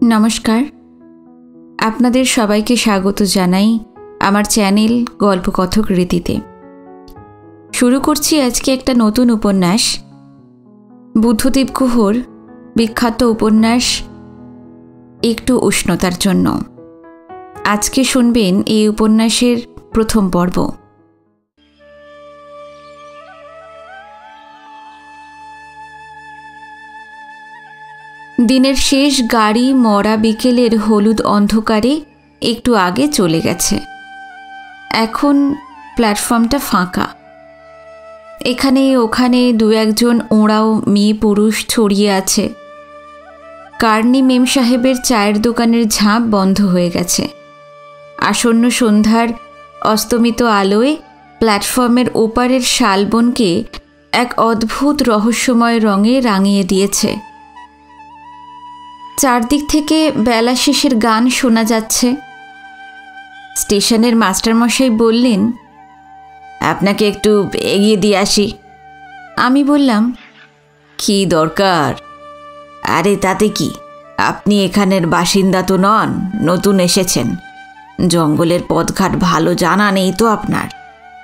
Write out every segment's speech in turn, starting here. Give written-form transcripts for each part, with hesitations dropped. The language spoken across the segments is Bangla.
নমস্কার, আপনাদের সবাইকে স্বাগত জানাই আমার চ্যানেল গল্পকথক রীতিতে। শুরু করছি আজকে একটা নতুন উপন্যাস, বুদ্ধদেব গুহর বিখ্যাত উপন্যাস একটু উষ্ণতার জন্য। আজকে শুনবেন এই উপন্যাসের প্রথম পর্ব। দিনের শেষ গাড়ি মরা বিকেলের হলুদ অন্ধকারে একটু আগে চলে গেছে। এখন প্ল্যাটফর্মটা ফাঁকা। এখানে ওখানে দু একজন ওঁরাও মেয়ে পুরুষ ছড়িয়ে আছে। কার্নি মেম সাহেবের চায়ের দোকানের ঝাঁপ বন্ধ হয়ে গেছে। আসন্ন সন্ধ্যার অস্তমিত আলোয় প্ল্যাটফর্মের ওপারের শালবনকে এক অদ্ভুত রহস্যময় রঙে রাঙিয়ে দিয়েছে। চারদিক থেকে বেলা শেষের গান শোনা যাচ্ছে। স্টেশনের মাস্টারমশাই বললেন, আপনাকে একটু এগিয়ে দিয়ে আসি। আমি বললাম, কি দরকার? আরে তাতে কি, আপনি এখানের বাসিন্দা তো নন, নতুন এসেছেন। জঙ্গলের পথঘাট ভালো জানা নেই তো আপনার।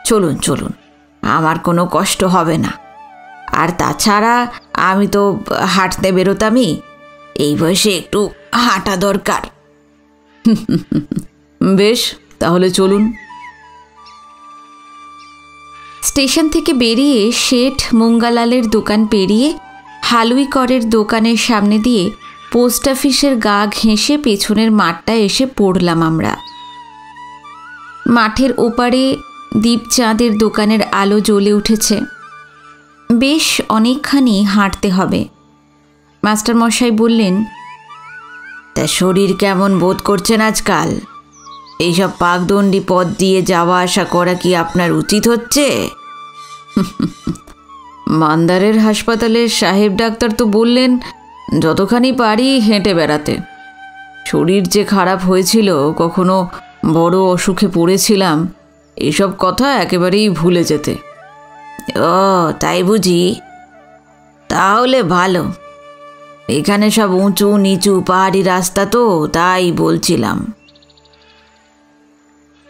চলুন চলুন, আমার কোনো কষ্ট হবে না। আর তাছাড়া আমি তো হাঁটতে বেরোতামই, এই বয়সে একটু হাঁটা দরকার। বেশ, তাহলে চলুন। স্টেশন থেকে বেরিয়ে শেঠ মুঙ্গালালের দোকান পেরিয়ে হালুইকরের দোকানের সামনে দিয়ে পোস্ট অফিসের গা ঘেঁষে পেছনের মাঠটায় এসে পড়লাম আমরা। মাঠের ওপারে দীপচাঁদের দোকানের আলো জ্বলে উঠেছে। বেশ অনেকখানি হাঁটতে হবে। মাস্টারমশাই বললেন, তা শরীর কেমন বোধ করছেন আজকাল? এইসব পাকদণ্ডী পথ দিয়ে যাওয়া আসা করা কি আপনার উচিত হচ্ছে? মান্দারের হাসপাতালের সাহেব ডাক্তার তো বললেন যতখানি পারি হেঁটে বেড়াতে। শরীর যে খারাপ হয়েছিল, কখনো বড় অসুখে পড়েছিলাম, এসব কথা একেবারেই ভুলে যেতে। ও তাই বুঝি? তাহলে ভালো। এখানে সব উঁচু নিচু পাহাড়ি রাস্তা তো, তাই বলছিলাম।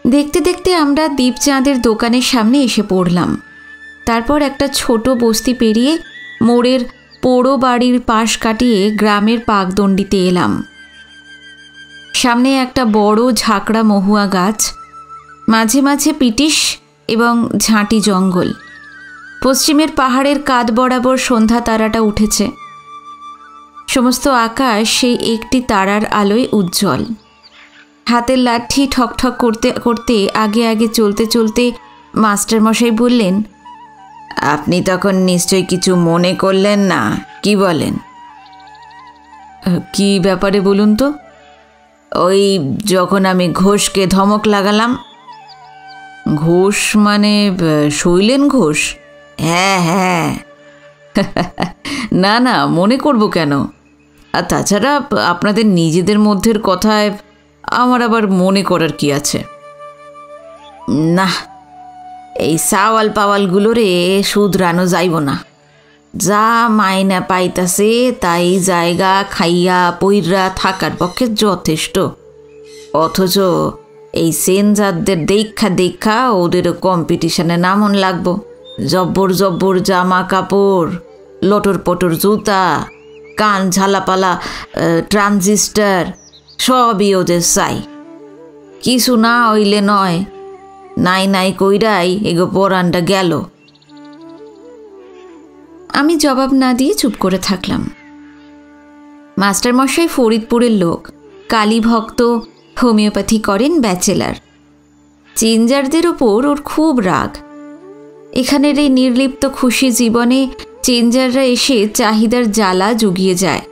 দেখতে দেখতে আমরা দীপচাঁদের দোকানের সামনে এসে পড়লাম। তারপর একটা ছোট বস্তি পেরিয়ে মোড়ের পোড়ো বাড়ির পাশ কাটিয়ে গ্রামের পাকদণ্ডিতে এলাম। সামনে একটা বড় ঝাঁকড়া মহুয়া গাছ, মাঝে মাঝে পিটিশ এবং ঝাঁটি জঙ্গল। পশ্চিমের পাহাড়ের কাঁধ বরাবর সন্ধ্যা তারাটা উঠেছে। সমস্ত আকাশ সেই একটি তারার আলোয় উজ্জ্বল। হাতের লাঠি ঠকঠক করতে করতে আগে আগে চলতে চলতে মাস্টারমশাই বললেন, আপনি তখন নিশ্চয়ই কিছু মনে করলেন না, কি বলেন? কি ব্যাপারে বলুন তো? ওই যখন আমি ঘোষকে ধমক লাগালাম। ঘোষ মানে শৈলেন ঘোষ? হ্যাঁ হ্যাঁ। না না, মনে করব কেন? আর তাছাড়া আপনাদের নিজেদের মধ্যের কথায় আমার আবার মনে করার কি আছে? না, এই সাওয়াল পাওয়ালগুলোরে শুধরানো যাইব না। যা মাইনা পাইতাছে তাই জায়গা খাইয়া পইরা থাকার পক্ষে যথেষ্ট। অথচ এই সেনজারদের দেখা দেখা ওদেরও কম্পিটিশনে নামন লাগবো। জব্বর জব্বর জামা কাপড়, লটর পটর জুতা, কান ঝালাপালা ট্রানজিস্টার, সবই ওদের চাই। কিছু না হইলে নয়, নাই নাই কইরাই এগো পরানটা গেল। আমি জবাব না দিয়ে চুপ করে থাকলাম। মাস্টারমশাই ফরিদপুরের লোক, কালী ভক্ত, হোমিওপ্যাথি করেন, ব্যাচেলার। চেঞ্জারদের ওপর ওর খুব রাগ। এখানের এই নির্লিপ্ত খুশি জীবনে চেঞ্জাররা এসে চাহিদার জ্বালা জুগিয়ে যায়,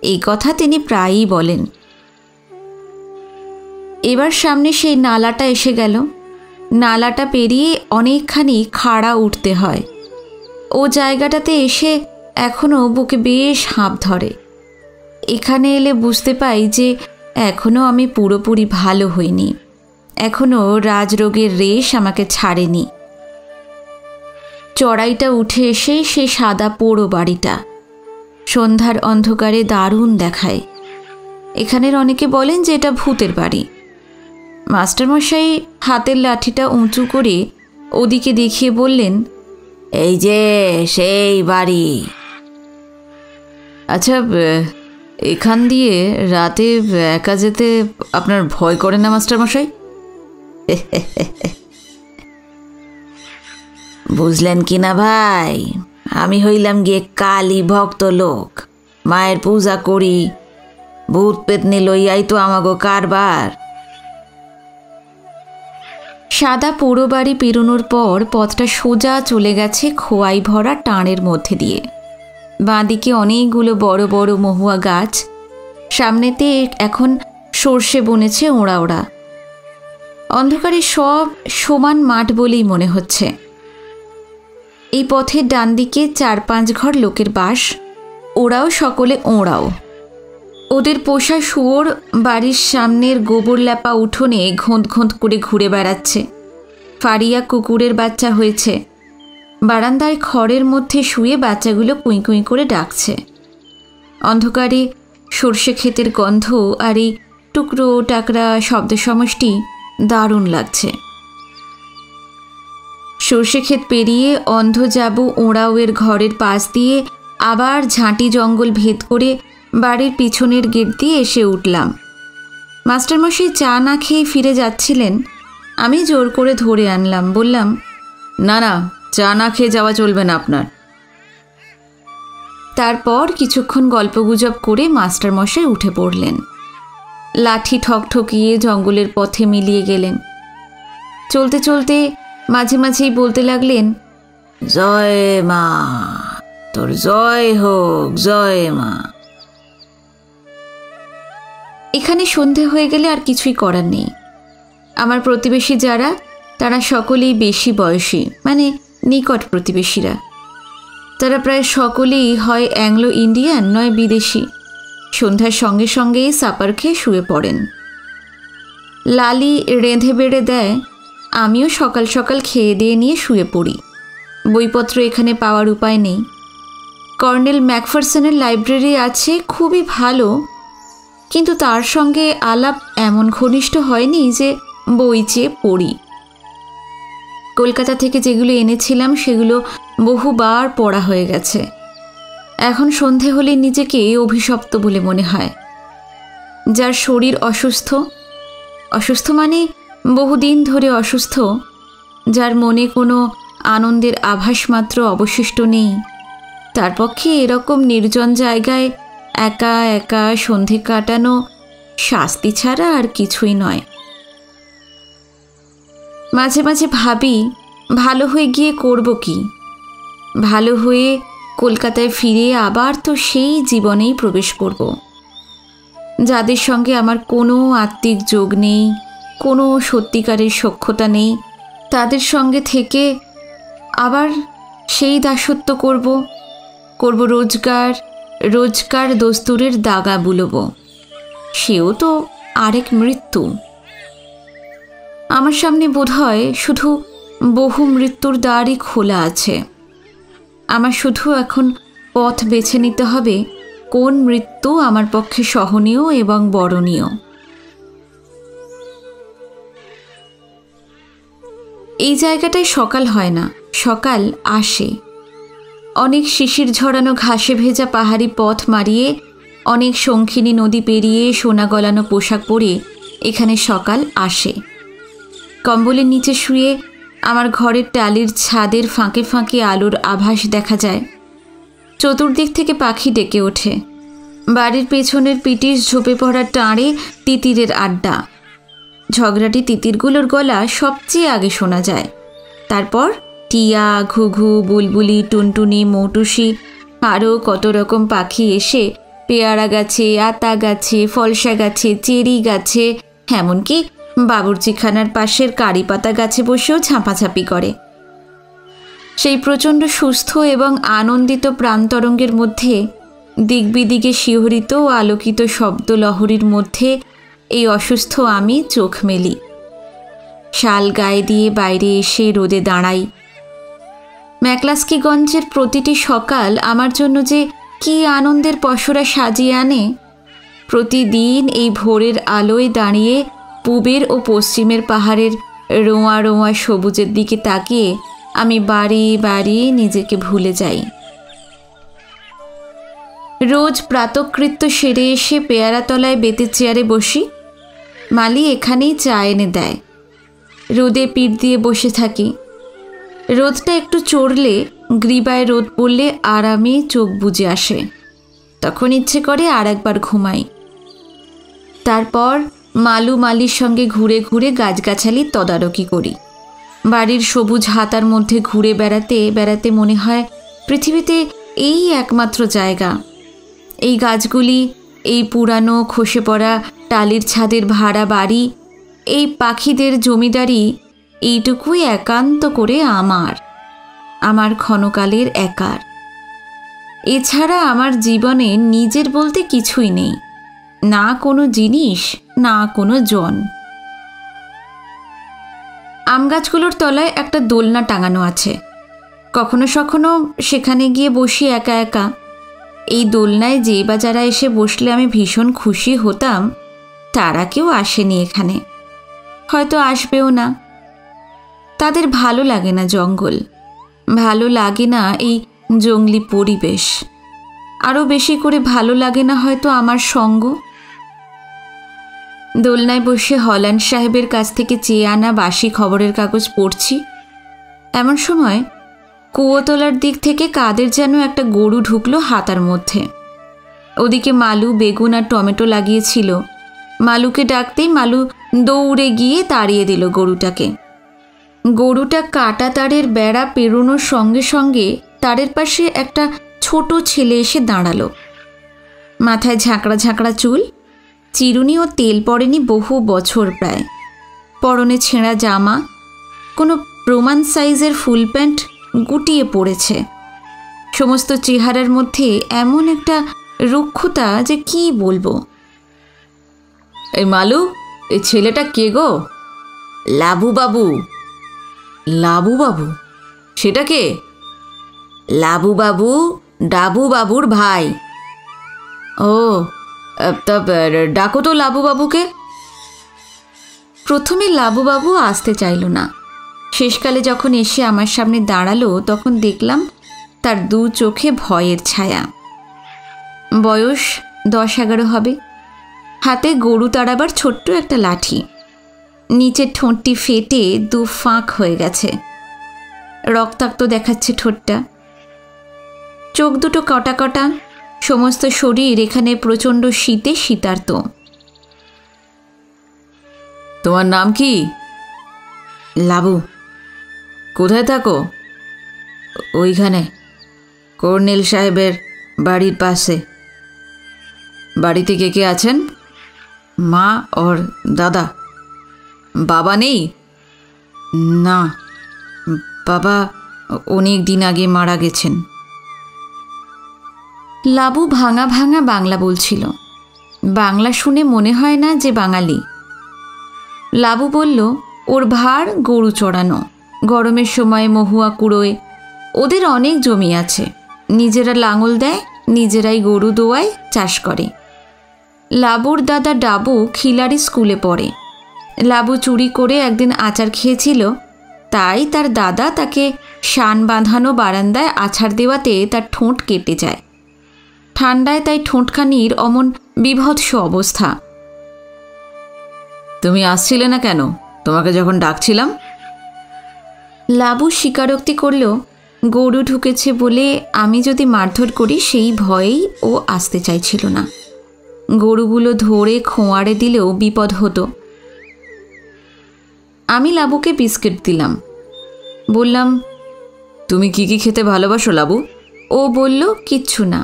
এই কথা তিনি প্রায়ই বলেন। এবার সামনে সেই নালাটা এসে গেল। নালাটা পেরিয়ে অনেকখানি খাড়া উঠতে হয়। ও জায়গাটাতে এসে এখনও বুকে বেশ হাঁপ ধরে। এখানে এলে বুঝতে পাই যে এখনও আমি পুরোপুরি ভালো হইনি, এখনও রাজরোগের রেশ আমাকে ছাড়েনি। চড়াইটা উঠে এসে সেই সাদা পোড়ো বাড়িটা সন্ধ্যার অন্ধকারে দারুণ দেখায়। এখানের অনেকে বলেন যে এটা ভূতের বাড়ি। মাস্টারমশাই হাতের লাঠিটা উঁচু করে ওদিকে দেখিয়ে বললেন, এই যে সেই বাড়ি। আচ্ছা, এখান দিয়ে রাতে একা যেতে আপনার ভয় করে না মাস্টারমশাই? বুঝলেন কি না ভাই, আমি হইলাম গিয়ে কালী ভক্ত লোক, মায়ের পূজা করি, ভূত পেতনি লইয়াই তো আমাগো কারবার। সাদা পোড়ো বাড়ি পেরোনোর পর পথটা সোজা চলে গেছে খোয়াই ভরা টাঁড়ের মধ্যে দিয়ে। বাঁদিকে অনেকগুলো বড় বড় মহুয়া গাছ, সামনেতে এখন সর্ষে বনেছে ওড়া ওড়া। অন্ধকারে সব সমান মাঠ বলেই মনে হচ্ছে। এই পথের ডান দিকে 4-5 ঘর লোকের বাস, ওরাও সকলে ওঁড়াও। ওদের পোষা শুয়োর বাড়ির সামনের গোবর ল্যাপা উঠোনে ঘোঁত ঘোঁত করে ঘুরে বেড়াচ্ছে। ফারিয়া কুকুরের বাচ্চা হয়েছে, বারান্দায় খড়ের মধ্যে শুয়ে বাচ্চাগুলো কুঁই কুঁই করে ডাকছে। অন্ধকারে সর্ষে ক্ষেতের গন্ধ আর এই টুকরো টাকরা শব্দ সমষ্টি দারুণ লাগছে। সর্ষে ক্ষেত পেরিয়ে অন্ধ যাব ওঁড়াওয়ের ঘরের পাশ দিয়ে আবার ঝাঁটি জঙ্গল ভেদ করে বাড়ির পিছনের গেট দিয়ে এসে উঠলাম। মাস্টারমশাই চা না খেয়ে ফিরে যাচ্ছিলেন, আমি জোর করে ধরে আনলাম। বললাম, না না, চা না খেয়ে যাওয়া চলবে না আপনার। তারপর কিছুক্ষণ গল্পগুজব করে মাস্টারমশাই উঠে পড়লেন। লাঠি ঠকঠকিয়ে জঙ্গলের পথে মিলিয়ে গেলেন। চলতে চলতে মাঝে মাঝেই বলতে লাগলেন, জয় মা, তোর জয় হোক, জয় মা। এখানে সন্ধে হয়ে গেলে আর কিছুই করার নেই। আমার প্রতিবেশী যারা, তারা সকলেই বেশি বয়সী, মানে নিকট প্রতিবেশীরা। তারা প্রায় সকলেই হয় অ্যাংলো ইন্ডিয়ান, নয় বিদেশি। সন্ধ্যার সঙ্গে সঙ্গেই সাপার খেয়ে শুয়ে পড়েন। লালি রেঁধে বেড়ে দেয়, আমিও সকাল সকাল খেয়ে দিয়ে নিয়ে শুয়ে পড়ি। বইপত্র এখানে পাওয়ার উপায় নেই। কর্নেল ম্যাকফারসনের লাইব্রেরি আছে, খুবই ভালো, কিন্তু তার সঙ্গে আলাপ এমন ঘনিষ্ঠ হয়নি যে বই চেয়ে পড়ি। কলকাতা থেকে যেগুলো এনেছিলাম সেগুলো বহুবার পড়া হয়ে গেছে। এখন সন্ধে হলে নিজেকে অভিশপ্ত বলে মনে হয়। যার শরীর অসুস্থ, অসুস্থ মানে বহুদিন ধরে অসুস্থ, যার মনে কোনো আনন্দের আভাস মাত্র অবশিষ্ট নেই, তার পক্ষে এরকম নির্জন জায়গায় একা একা সন্ধে কাটানো শাস্তি ছাড়া আর কিছুই নয়। মাঝে মাঝে ভাবি, ভালো হয়ে গিয়ে করব কি? ভালো হয়ে কলকাতায় ফিরে আবার তো সেই জীবনেই প্রবেশ করব, যাদের সঙ্গে আমার কোনো আত্মিক যোগ নেই, কোনো সত্যিকারের সখ্যতা নেই। তাদের সঙ্গে থেকে আবার সেই দাসত্ব করব রোজকার দস্তুরের দাগা বুলব। সেও তো আরেক মৃত্যু। আমার সামনে বোধহয় শুধু বহু মৃত্যুর দ্বারই খোলা আছে। আমার শুধু এখন পথ বেছে নিতে হবে কোন মৃত্যু আমার পক্ষে সহনীয় এবং বরণীয়। এই জায়গাটায় সকাল হয় না, সকাল আসে। অনেক শিশির ঝরানো ঘাসে ভেজা পাহাড়ি পথ মারিয়ে, অনেক শঙ্খিনী নদী পেরিয়ে, সোনা গলানো পোশাক পরে এখানে সকাল আসে। কম্বলের নিচে শুয়ে আমার ঘরের টালির ছাদের ফাঁকে ফাঁকে আলোর আভাস দেখা যায়। চতুর্দিক থেকে পাখি ডেকে ওঠে। বাড়ির পেছনের পিটিশ ঝোপে পড়া টাঁড়ে তিতিরের আড্ডা। ঝগড়াটি তিতিরগুলোর গলা সবচেয়ে আগে শোনা যায়। তারপর টিয়া, ঘুঘু, বুলবুলি, টুনটুনি, মৌটুসি, আরও কত রকম পাখি এসে পেয়ারা গাছে, আতা গাছে, ফলসা গাছে, চেরি গাছে, এমনকি বাবুর্চিখানার পাশের কারি পাতা গাছে বসেও ঝাঁপাঝাঁপি করে। সেই প্রচণ্ড সুস্থ এবং আনন্দিত প্রাণতরঙ্গের মধ্যে, দিগবিদিগে শিহরিত ও আলোকিত শব্দ লহরীর মধ্যে এই অসুস্থ আমি চোখ মেলি। শাল গায়ে দিয়ে বাইরে এসে রোদে দাঁড়াই। ম্যাকলাস্কিগঞ্জের প্রতিটি সকাল আমার জন্য যে কি আনন্দের পসরা সাজিয়ে আনে, প্রতিদিন এই ভোরের আলোয় দাঁড়িয়ে পূবের ও পশ্চিমের পাহাড়ের রোঁয়া রোঁয়া সবুজের দিকে তাকিয়ে আমি বাড়ি বাড়ি নিজেকে ভুলে যাই। রোজ প্রাতকৃত্য সেরে এসে পেয়ারাতলায় বেতের চেয়ারে বসি। মালি এখানেই চা এনে দেয়। রোদে পিঠ দিয়ে বসে থাকি। রোদটা একটু চড়লে, গ্রীবায় রোদ পড়লে আরামে চোখ বুজে আসে। তখন ইচ্ছে করে আর একবার ঘুমাই। তারপর মালু মালির সঙ্গে ঘুরে ঘুরে গাছগাছালির তদারকি করি। বাড়ির সবুজ হাতার মধ্যে ঘুরে বেড়াতে বেড়াতে মনে হয় পৃথিবীতে এই একমাত্র জায়গা। এই গাছগুলি, এই পুরানো খসে পড়া টালির ছাদের ভাড়া বাড়ি, এই পাখিদের জমিদারি, এইটুকুই একান্ত করে আমার ক্ষণকালের একার। এছাড়া আমার জীবনে নিজের বলতে কিছুই নেই, না কোনো জিনিস, না কোনো জন। আম গাছগুলোর তলায় একটা দোলনা টাঙানো আছে। কখনো সখনো সেখানে গিয়ে বসি একা একা। এই দোলনায় যে বা যারা এসে বসলে আমি ভীষণ খুশি হতাম, তারা কেউ আসেনি এখানে, হয়তো আসবেও না। তাদের ভালো লাগে না জঙ্গল, ভালো লাগে না এই জঙ্গলি পরিবেশ, আরও বেশি করে ভালো লাগে না হয়তো আমার সঙ্গ। দোলনায় বসে হল্যান্ড সাহেবের কাছ থেকে চেয়ে আনা বাসি খবরের কাগজ পড়ছি। এমন সময় কুয়োতলার দিক থেকে কাদের যেন একটা গরু ঢুকলো হাতার মধ্যে। ওদিকে মালু বেগুন আর টমেটো লাগিয়েছিল। মালুকে ডাকতেই মালু দৌড়ে গিয়ে তাড়িয়ে দিল গরুটাকে। গরুটা কাটা তারের বেড়া পেরোনোর সঙ্গে সঙ্গে তারের পাশে একটা ছোট ছেলে এসে দাঁড়ালো। মাথায় ঝাঁকড়া ঝাঁকড়া চুল, চিরুনি ও তেল পড়েনি বহু বছর প্রায়। পরনে ছেঁড়া জামা, কোনো প্রমাণ সাইজের ফুল প্যান্ট গুটিয়ে পড়েছে। সমস্ত চেহারার মধ্যে এমন একটা রুক্ষতা যে কি বলবো। এই মালু, এই ছেলেটা কে গো? লাবু বাবু। লাবু বাবু? সেটা কে? লাবু বাবু ডাবু বাবুর ভাই। ও, তা ডাকো তো লাবু বাবুকে। প্রথমে লাবু বাবু আসতে চাইল না। শেষকালে যখন এসে আমার সামনে দাঁড়ালো তখন দেখলাম তার দু চোখে ভয়ের ছায়া। বয়স 10-11 হবে। হাতে গরু তাড়াবার ছোট্ট একটা লাঠি। নিচের ঠোঁটটি ফেটে দু ফাঁক হয়ে গেছে, রক্তাক্ত দেখাচ্ছে ঠোঁটটা। চোখ দুটো কটা কটা, সমস্ত শরীর এখানে প্রচণ্ড শীতে শীতার্ত। তোমার নাম কি? লাবু। কোথায় থাকো? ওইখানে, কর্নেল সাহেবের বাড়ির পাশে। বাড়িতে কে কে আছেন? মা আর দাদা। বাবা নেই? না, বাবা অনেক দিন আগে মারা গেছেন। লাবু ভাঙা ভাঙা বাংলা বলছিল। বাংলা শুনে মনে হয় না যে বাঙালি। লাবু বলল ওর ভার গরু চড়ানো, গরমের সময় মহুয়া কুড়োয়। ওদের অনেক জমি আছে, নিজেরা লাঙল দেয়, নিজেরাই গরু দোয়ায়, চাষ করে। লাবুর দাদা ডাবু খিলাড়ি স্কুলে পড়ে। লাবু চুরি করে একদিন আচার খেয়েছিল, তাই তার দাদা তাকে শান বাঁধানো বারান্দায় আছাড় দেওয়াতে তার ঠোঁট কেটে যায়। ঠান্ডায় তাই ঠোঁটখানির অমন বিভৎস অবস্থা। তুমি আসছিলে না কেন তোমাকে যখন ডাকছিলাম? লাবু স্বীকারোক্তি করল গরু ঢুকেছে বলে আমি যদি মারধর করি সেই ভয়েই ও আসতে চাইছিল না। গরুগুলো ধরে খোঁয়াড়ে দিলেও বিপদ হতো। আমি লাবুকে বিস্কিট দিলাম। বললাম, তুমি কি কি খেতে ভালোবাসো লাবু? ও বলল কিচ্ছু না।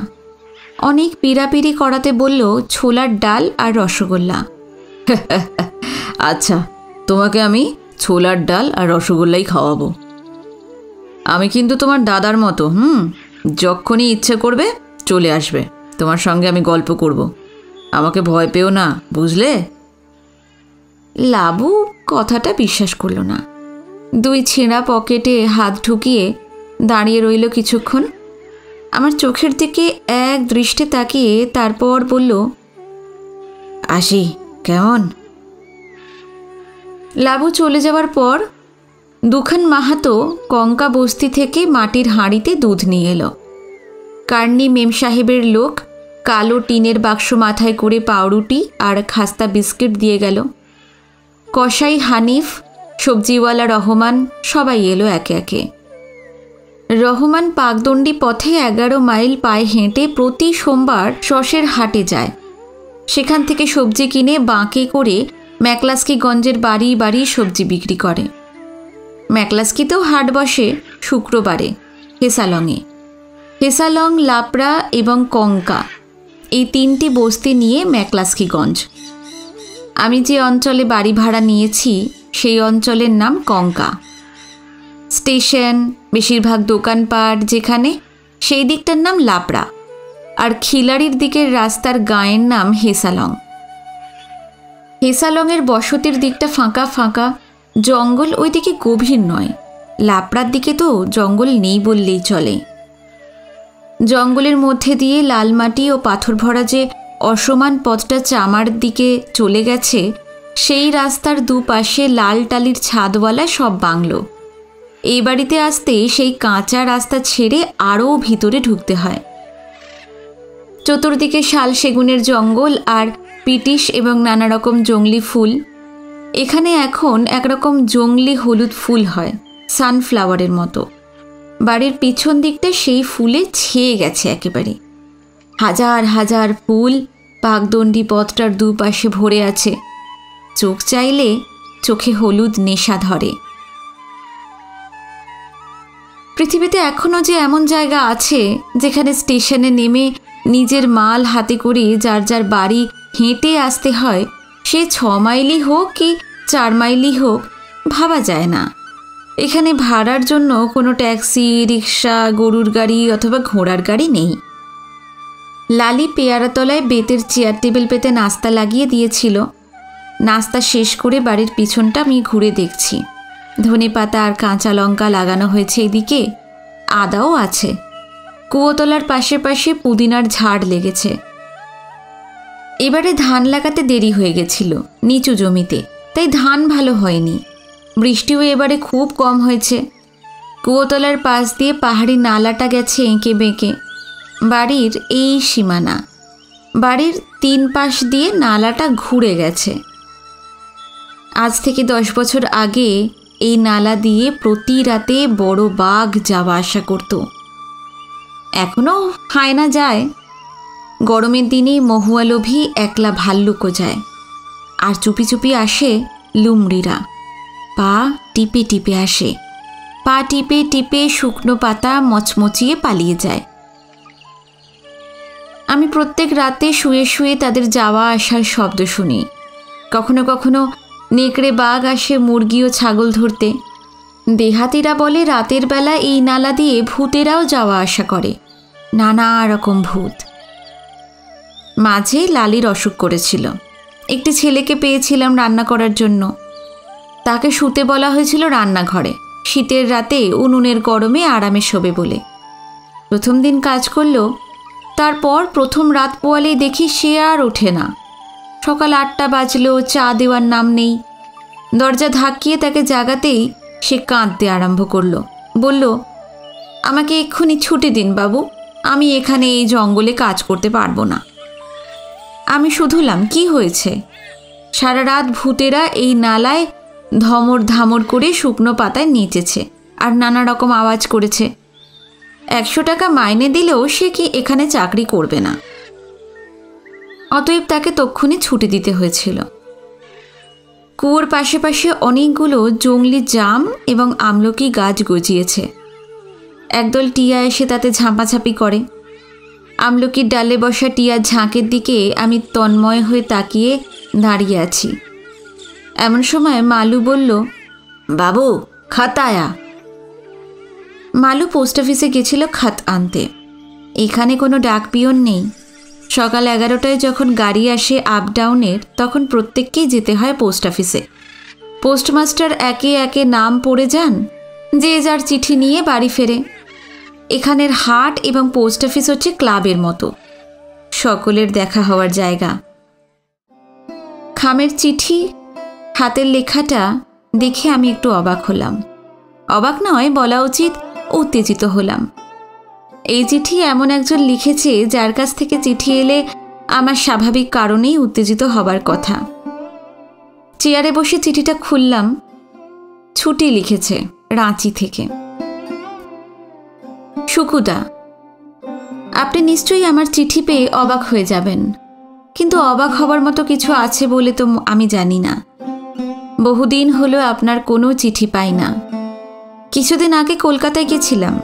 অনেক পিড়াপিড়ি করাতে বলল ছোলার ডাল আর রসগোল্লা। আচ্ছা, তোমাকে আমি ছোলার ডাল আর রসগোল্লাই খাওয়াবো। আমি কিন্তু তোমার দাদার মতো, যখনই ইচ্ছে করবে চলে আসবে, তোমার সঙ্গে আমি গল্প করব। আমাকে ভয় পেও না, বুঝলে? লাবু কথাটা বিশ্বাস করল না। দুই ছেঁড়া পকেটে হাত ঢুকিয়ে দাঁড়িয়ে রইল কিছুক্ষণ। আমার চোখের দিকে এক দৃষ্টে তাকিয়ে তারপর বলল, আসি কেমন। লাবু চলে যাওয়ার পর দুখান মাহাতো কঙ্কা বস্তি থেকে মাটির হাঁড়িতে দুধ নিয়ে এলো। কার্নি মেম সাহেবের লোক কালো টিনের বাক্স মাথায় করে পাউরুটি আর খাস্তা বিস্কিট দিয়ে গেল। কসাই হানিফ, সবজিওয়ালা রহমান সবাই এলো একে একে। রহমান পাকদণ্ডী পথে 11 মাইল পায়ে হেঁটে প্রতি সোমবার শসের হাটে যায়। সেখান থেকে সবজি কিনে বাঁকে করে ম্যাকলাস্কিগঞ্জের বাড়ি বাড়ি সবজি বিক্রি করে। ম্যাকলাস্কিতেও হাট বসে শুক্রবারে হেসালংয়ে। হেসালং, লাপড়া এবং কঙ্কা এই 3টি বস্তি নিয়ে ম্যাকলাস্কিগঞ্জ। আমি যে অঞ্চলে বাড়ি ভাড়া নিয়েছি সেই অঞ্চলের নাম কঙ্কা। স্টেশন, বেশিরভাগ দোকানপাট যেখানে, সেই দিকটার নাম লাপড়া। আর খিলাড়ির দিকের রাস্তার গাঁয়ের নাম হেসালং। হেসালংয়ের বসতির দিকটা ফাঁকা ফাঁকা, জঙ্গল ওই দিকে গভীর নয়। লাপড়ার দিকে তো জঙ্গল নেই বললেই চলে। জঙ্গলের মধ্যে দিয়ে লাল মাটি ও পাথর ভরা যে অসমান পথটা চামার দিকে চলে গেছে, সেই রাস্তার দুপাশে লাল টালির ছাদওয়ালা সব বাংলো। এই বাড়িতে আসতে সেই কাঁচা রাস্তা ছেড়ে আরও ভিতরে ঢুকতে হয়। চতুর্দিকে শাল সেগুনের জঙ্গল আর পিটিশ এবং নানা রকম জংলি ফুল। এখানে এখন একরকম জংলি হলুদ ফুল হয়, সানফ্লাওয়ারের মতো। বাড়ির পিছন দিকটা সেই ফুলে ছেয়ে গেছে একেবারে। হাজার হাজার ফুল পাকদণ্ডী পথটার দুপাশে ভরে আছে। চোখ চাইলে চোখে হলুদ নেশা ধরে। পৃথিবীতে এখনও যে এমন জায়গা আছে যেখানে স্টেশনে নেমে নিজের মাল হাতে করে যার যার বাড়ি হেঁটে আসতে হয়, সে 6 মাইলই হোক কি 4 মাইলই হোক, ভাবা যায় না। এখানে ভাড়ার জন্য কোনো ট্যাক্সি, রিক্সা, গরুর গাড়ি অথবা ঘোড়ার গাড়ি নেই। লালি পেয়ারাতলায় বেতের চেয়ার টেবিল পেতে নাস্তা লাগিয়ে দিয়েছিল। নাস্তা শেষ করে বাড়ির পিছনটা আমি ঘুরে দেখছি। ধনেপাতা আর কাঁচা লঙ্কা লাগানো হয়েছে এদিকে, আদাও আছে। কুয়োতলার পাশে পাশে পুদিনার ঝাড় লেগেছে। এবারে ধান লাগাতে দেরি হয়ে গেছিল নিচু জমিতে, তাই ধান ভালো হয়নি। বৃষ্টিও এবারে খুব কম হয়েছে। কুয়োতলার পাশ দিয়ে পাহাড়ি নালাটা গেছে এঁকে বেঁকে। বাড়ির এই সীমানা, বাড়ির 3 পাশ দিয়ে নালাটা ঘুরে গেছে। আজ থেকে 10 বছর আগে এই নালা দিয়ে প্রতি রাতে বড় বাঘ যাওয়া আসা করত। এখনও হায়না যায়। গরমের দিনে মহুয়ালোভী একলা ভাল্লুকও যায়। আর চুপি চুপি আসে লুমড়িরা। পা টিপে টিপে আসে। পা টিপে টিপে শুকনো পাতা মচমচিয়ে পালিয়ে যায়। আমি প্রত্যেক রাতে শুয়ে শুয়ে তাদের যাওয়া আসার শব্দ শুনি। কখনো কখনো নেকড়ে বাঘ আসে মুরগি ও ছাগল ধরতে। দেহাতিরা বলে রাতের বেলা এই নালা দিয়ে ভূতেরাও যাওয়া আসা করে, নানা রকম ভূত। মাঝে লালির অসুখ করেছিল। একটি ছেলেকে পেয়েছিলাম রান্না করার জন্য। তাকে শুতে বলা হয়েছিল রান্নাঘরে, শীতের রাতে উনুনের গরমে আরামে শোবে বলে। প্রথম দিন কাজ করলো, তারপর প্রথম রাত পোয়ালেই দেখি সে আর ওঠে না। সকাল 8টা বাজলেও চা দেওয়ার নাম নেই। দরজা ধাক্কিয়ে তাকে জাগাতেই সে কাঁদতে আরম্ভ করলো। বলল, আমাকে এক্ষুনি ছুটি দিন বাবু, আমি এখানে এই জঙ্গলে কাজ করতে পারবো না। আমি শুধুলাম, কি হয়েছে? সারা রাত ভূতেরা এই নালায় ধমর ধামর করে শুকনো পাতায় নেচেছে আর নানা রকম আওয়াজ করেছে। 100 টাকা মাইনে দিলেও সে কি এখানে চাকরি করবে না। অতএব তাকে তক্ষুনি ছুটি দিতে হয়েছিল। কুয়োর পাশে পাশে অনেকগুলো জংলি জাম এবং আমলকি গাছ গজিয়েছে। একদল টিয়া এসে তাতে ঝাঁপাঝাঁপি করে। আমলকির ডালে বসা টিয়ার ঝাঁকের দিকে আমি তন্ময় হয়ে তাকিয়ে দাঁড়িয়ে আছি। এমন সময় মালু বলল, বাবু খাত আয়া। মালু পোস্ট অফিসে গেছিল খাত আনতে। এখানে কোনো ডাক পিয়ন নেই। সকাল 11টায় যখন গাড়ি আসে আপ ডাউনের, তখন প্রত্যেককেই যেতে হয় পোস্ট অফিসে। পোস্টমাস্টার একে একে নাম পড়ে যান, যে যার চিঠি নিয়ে বাড়ি ফেরে। এখানের হাট এবং পোস্ট অফিস হচ্ছে ক্লাবের মতো, সকলের দেখা হওয়ার জায়গা। খামের চিঠি, হাতের লেখাটা দেখে আমি একটু অবাক হলাম। অবাক নয়, বলা উচিত উত্তেজিত হলাম। এই চিঠি এমন একজন লিখেছে যার কাছ থেকে চিঠি এলে আমার স্বাভাবিক কারণেই উত্তেজিত হবার কথা। চেয়ারে বসে চিঠিটা খুললাম। ছুটি লিখেছে, রাঁচি থেকে। শুকুদা, আপনি নিশ্চয়ই আমার চিঠি পেয়ে অবাক হয়ে যাবেন, কিন্তু অবাক হবার মতো কিছু আছে বলে তো আমি জানি না। বহুদিন হলো আপনার কোনো চিঠি পাই না। কিছুদিন আগে কলকাতায় গেছিলাম,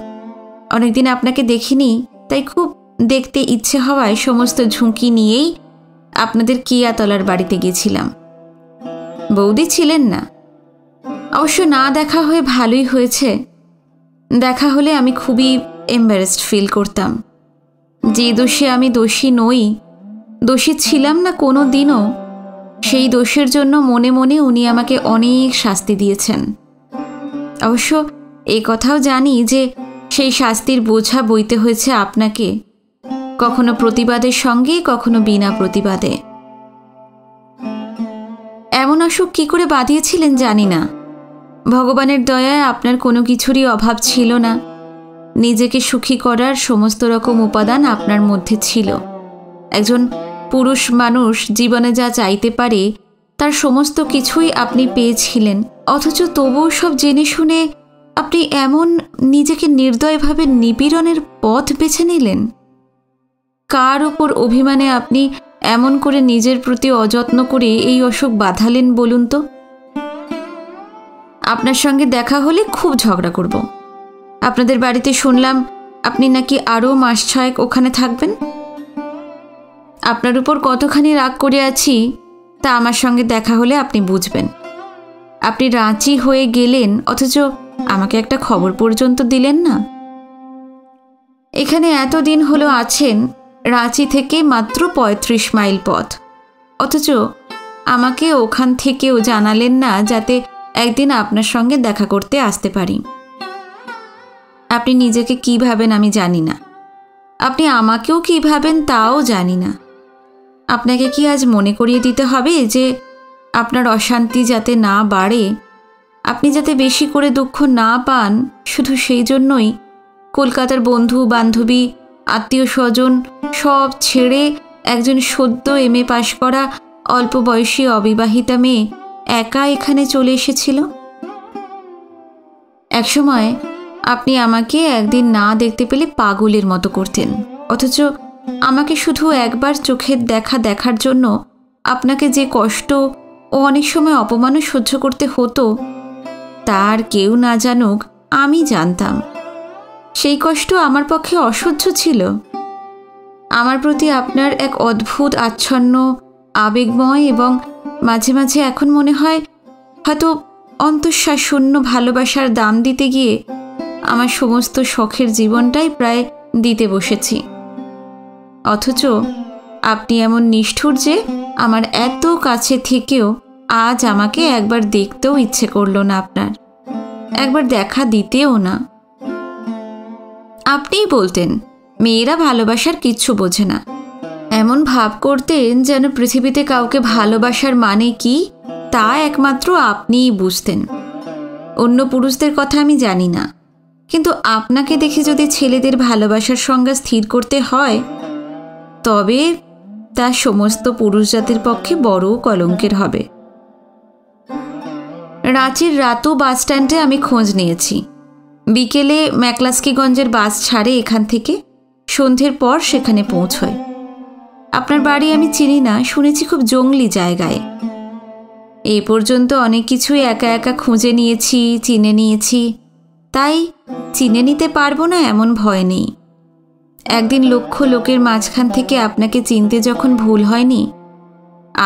অনেকদিন আপনাকে দেখিনি, তাই খুব দেখতে ইচ্ছে হওয়ায় সমস্ত ঝুঁকি নিয়েই আপনাদের কিয়াতলার বাড়িতে গেছিলাম। বৌদি ছিলেন না। অবশ্য না দেখা হয়ে ভালোই হয়েছে। দেখা হলে আমি খুবই এম্বারেসড ফিল করতাম। যে দোষে আমি দোষী নই, দোষী ছিলাম না কোনো দিনও, সেই দোষের জন্য মনে মনে উনি আমাকে অনেক শাস্তি দিয়েছেন। অবশ্য এই কথাও জানি যে সেই শাস্তির বোঝা বইতে হয়েছে আপনাকে, কখনো প্রতিবাদের সঙ্গে, কখনো বিনা প্রতিবাদে। এমন অসুখ কি করে বাঁধিয়েছিলেন জানি না। ভগবানের দয়ায় আপনার কোনো কিছুরই অভাব ছিল না। নিজেকে সুখী করার সমস্ত রকম উপাদান আপনার মধ্যে ছিল। একজন পুরুষ মানুষ জীবনে যা চাইতে পারে তার সমস্ত কিছুই আপনি পেয়েছিলেন, অথচ তবুও সব জেনে শুনে আপনি এমন নিজেকে নির্দয়ভাবে নিপীড়নের পথ বেছে নিলেন। কার ওপর অভিমানে আপনি এমন করে নিজের প্রতি অযত্ন করে এই অসুখ বাঁধালেন বলুন তো? আপনার সঙ্গে দেখা হলে খুব ঝগড়া করব। আপনাদের বাড়িতে শুনলাম আপনি নাকি আরও মাস 6 ওখানে থাকবেন। আপনার উপর কতখানি রাগ করে আছি তা আমার সঙ্গে দেখা হলে আপনি বুঝবেন। আপনি রাঁচি হয়ে গেলেন, অথচ আমাকে একটা খবর পর্যন্ত দিলেন না। এখানে এতদিন হলো আছেন, রাঁচি থেকে মাত্র 35 মাইল পথ, অথচ আমাকে ওখান থেকেও জানালেন না যাতে একদিন আপনার সঙ্গে দেখা করতে আসতে পারি। আপনি নিজেকে কী ভাবেন আমি জানি না, আপনি আমাকেও কী ভাবেন তাও জানি না। আপনাকে কি আজ মনে করিয়ে দিতে হবে যে আপনার অশান্তি যাতে না বাড়ে, আপনি যাতে বেশি করে দুঃখ না পান, শুধু সেই জন্যই কলকাতার বন্ধু বান্ধবী আত্মীয় স্বজন সব ছেড়ে একজন সদ্য MA পাশ করা অল্প বয়সী অবিবাহিতা মেয়ে একা এখানে চলে এসেছিল? একসময় আপনি আমাকে একদিন না দেখতে পেলে পাগলের মতো করতেন, অথচ আমাকে শুধু একবার চোখের দেখা দেখার জন্য আপনাকে যে কষ্ট ও অনেক সময় অপমানও সহ্য করতে হতো তার কেউ না জানুক, আমি জানতাম। সেই কষ্ট আমার পক্ষে অসহ্য ছিল। আমার প্রতি আপনার এক অদ্ভুত আচ্ছন্ন, আবেগময় এবং মাঝে মাঝে এখন মনে হয় হয়তো অন্তঃশ্বাস শূন্য ভালোবাসার দাম দিতে গিয়ে আমার সমস্ত শখের জীবনটাই প্রায় দিতে বসেছি। অথচ আপনি এমন নিষ্ঠুর যে আমার এত কাছে থেকেও আজ আমাকে একবার দেখতেও ইচ্ছে করলো না, আপনার একবার দেখা দিতেও না। আপনিই বলতেন মেয়েরা ভালোবাসার কিচ্ছু বোঝে না, এমন ভাব করতেন যেন পৃথিবীতে কাউকে ভালোবাসার মানে কি তা একমাত্র আপনিই বুঝতেন। অন্য পুরুষদের কথা আমি জানি না, কিন্তু আপনাকে দেখে যদি ছেলেদের ভালোবাসার সংজ্ঞা স্থির করতে হয় তবে তা সমস্ত পুরুষ জাতির পক্ষে বড় কলঙ্কের হবে। রাঁচির রাতু বাস স্ট্যান্ডে আমি খোঁজ নিয়েছি। বিকেলে ম্যাকলাস্কিগঞ্জের বাস ছাড়ে এখান থেকে, সন্ধ্যের পর সেখানে পৌঁছয়। আপনার বাড়ি আমি চিনি না, শুনেছি খুব জঙ্গলি জায়গায়। এই পর্যন্ত অনেক কিছুই একা একা খুঁজে নিয়েছি, চিনে নিয়েছি, তাই চিনে নিতে পারবো না এমন ভয় নেই। একদিন লক্ষ লোকের মাঝখান থেকে আপনাকে চিনতে যখন ভুল হয়নি,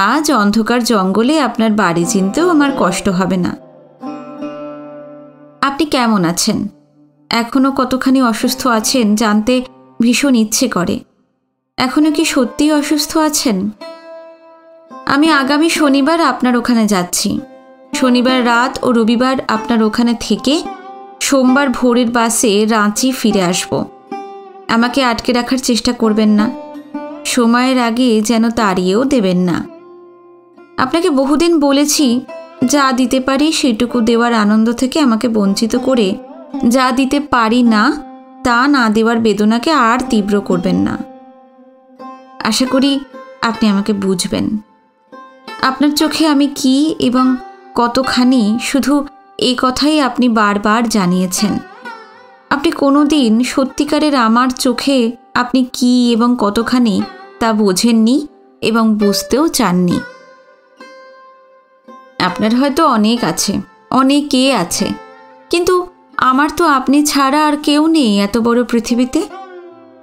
আজ অন্ধকার জঙ্গলে আপনার বাড়ি চিনতেও আমার কষ্ট হবে না। আপনি কেমন আছেন, এখনও কতখানি অসুস্থ আছেন জানতে ভীষণ ইচ্ছে করে। এখনও কি সত্যিই অসুস্থ আছেন? আমি আগামী শনিবার আপনার ওখানে যাচ্ছি। শনিবার রাত ও রবিবার আপনার ওখানে থেকে সোমবার ভোরের বাসে রাঁচি ফিরে আসব। আমাকে আটকে রাখার চেষ্টা করবেন না, সময়ের আগে যেন তাড়িয়েও দেবেন না। আপনাকে বহুদিন বলেছি, যা দিতে পারি সেটুকু দেওয়ার আনন্দ থেকে আমাকে বঞ্চিত করে যা দিতে পারি না তা না দেওয়ার বেদনাকে আর তীব্র করবেন না। আশা করি আপনি আমাকে বুঝবেন। আপনার চোখে আমি কি এবং কতখানি শুধু এই কথাই আপনি বারবার জানিয়েছেন। আপনি কোনো দিন সত্যিকারের আমার চোখে আপনি কি এবং কতখানি তা বোঝেননি এবং বুঝতেও চাননি। আপনার হয়তো অনেক আছে, অনেকে আছে, কিন্তু আমার তো আপনি ছাড়া আর কেউ নেই এত বড় পৃথিবীতে।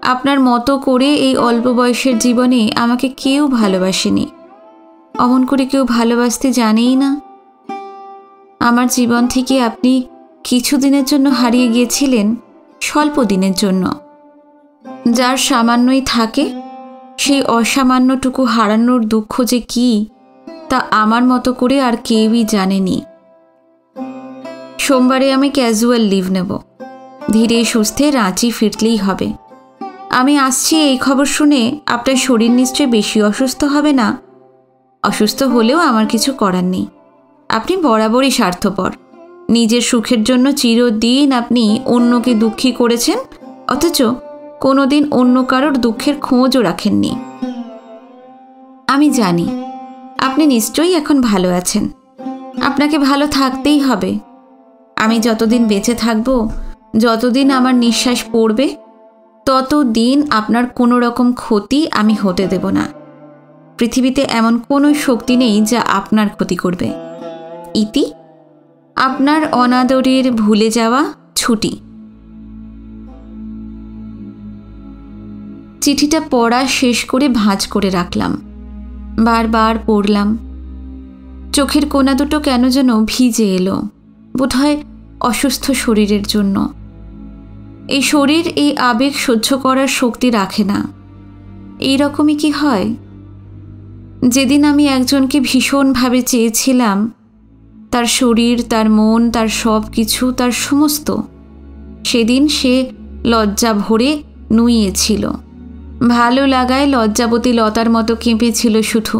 আপনার মতো করে এই অল্প বয়সের জীবনে আমাকে কেউ ভালোবাসেনি, অমন করে কেউ ভালোবাসতে জানেই না। আমার জীবন থেকে আপনি কিছুদিনের জন্য হারিয়ে গিয়েছিলেন, স্বল্প দিনের জন্য। যার সামান্যই থাকে সেই অসামান্যটুকু হারানোর দুঃখ যে কি তা আমার মতো করে আর কেউই জানেনি। সোমবারে আমি ক্যাজুয়াল লিভ নেব, ধীরে সুস্থে রাঁচি ফিরলেই হবে। আমি আসছি এই খবর শুনে আপনার শরীর নিশ্চয়ই বেশি অসুস্থ হবে না। অসুস্থ হলেও আমার কিছু করার নেই। আপনি বরাবরই স্বার্থপর। নিজের সুখের জন্য চিরদিন আপনি অন্যকে দুঃখী করেছেন, অথচ কোনোদিন অন্য কারোর দুঃখের খোঁজও রাখেননি। আমি জানি আপনি নিশ্চয়ই এখন ভালো আছেন। আপনাকে ভালো থাকতেই হবে। আমি যতদিন বেঁচে থাকব, যতদিন আমার নিঃশ্বাস পড়বে, ততদিন আপনার কোনো রকম ক্ষতি আমি হতে দেব না। পৃথিবীতে এমন কোনো শক্তি নেই যা আপনার ক্ষতি করবে। ইতি, আপনার অনাদরের ভুলে যাওয়া ছুটি। চিঠিটা পড়া শেষ করে ভাঁজ করে রাখলাম। বারবার পড়লাম। চোখের কোনা দুটো কেন যেন ভিজে এলো, বোধহয় অসুস্থ শরীরের জন্য। এই শরীর এই আবেগ সহ্য করার শক্তি রাখে না। এই রকমই কি হয়? যেদিন আমি একজনকে ভীষণভাবে চেয়েছিলাম, তার শরীর, তার মন, তার সব কিছু, তার সমস্ত, সেদিন সে লজ্জা ভরে নুইয়েছিল। ভালো লাগায় লজ্জাবতী লতার মতো কেঁপেছিল শুধু।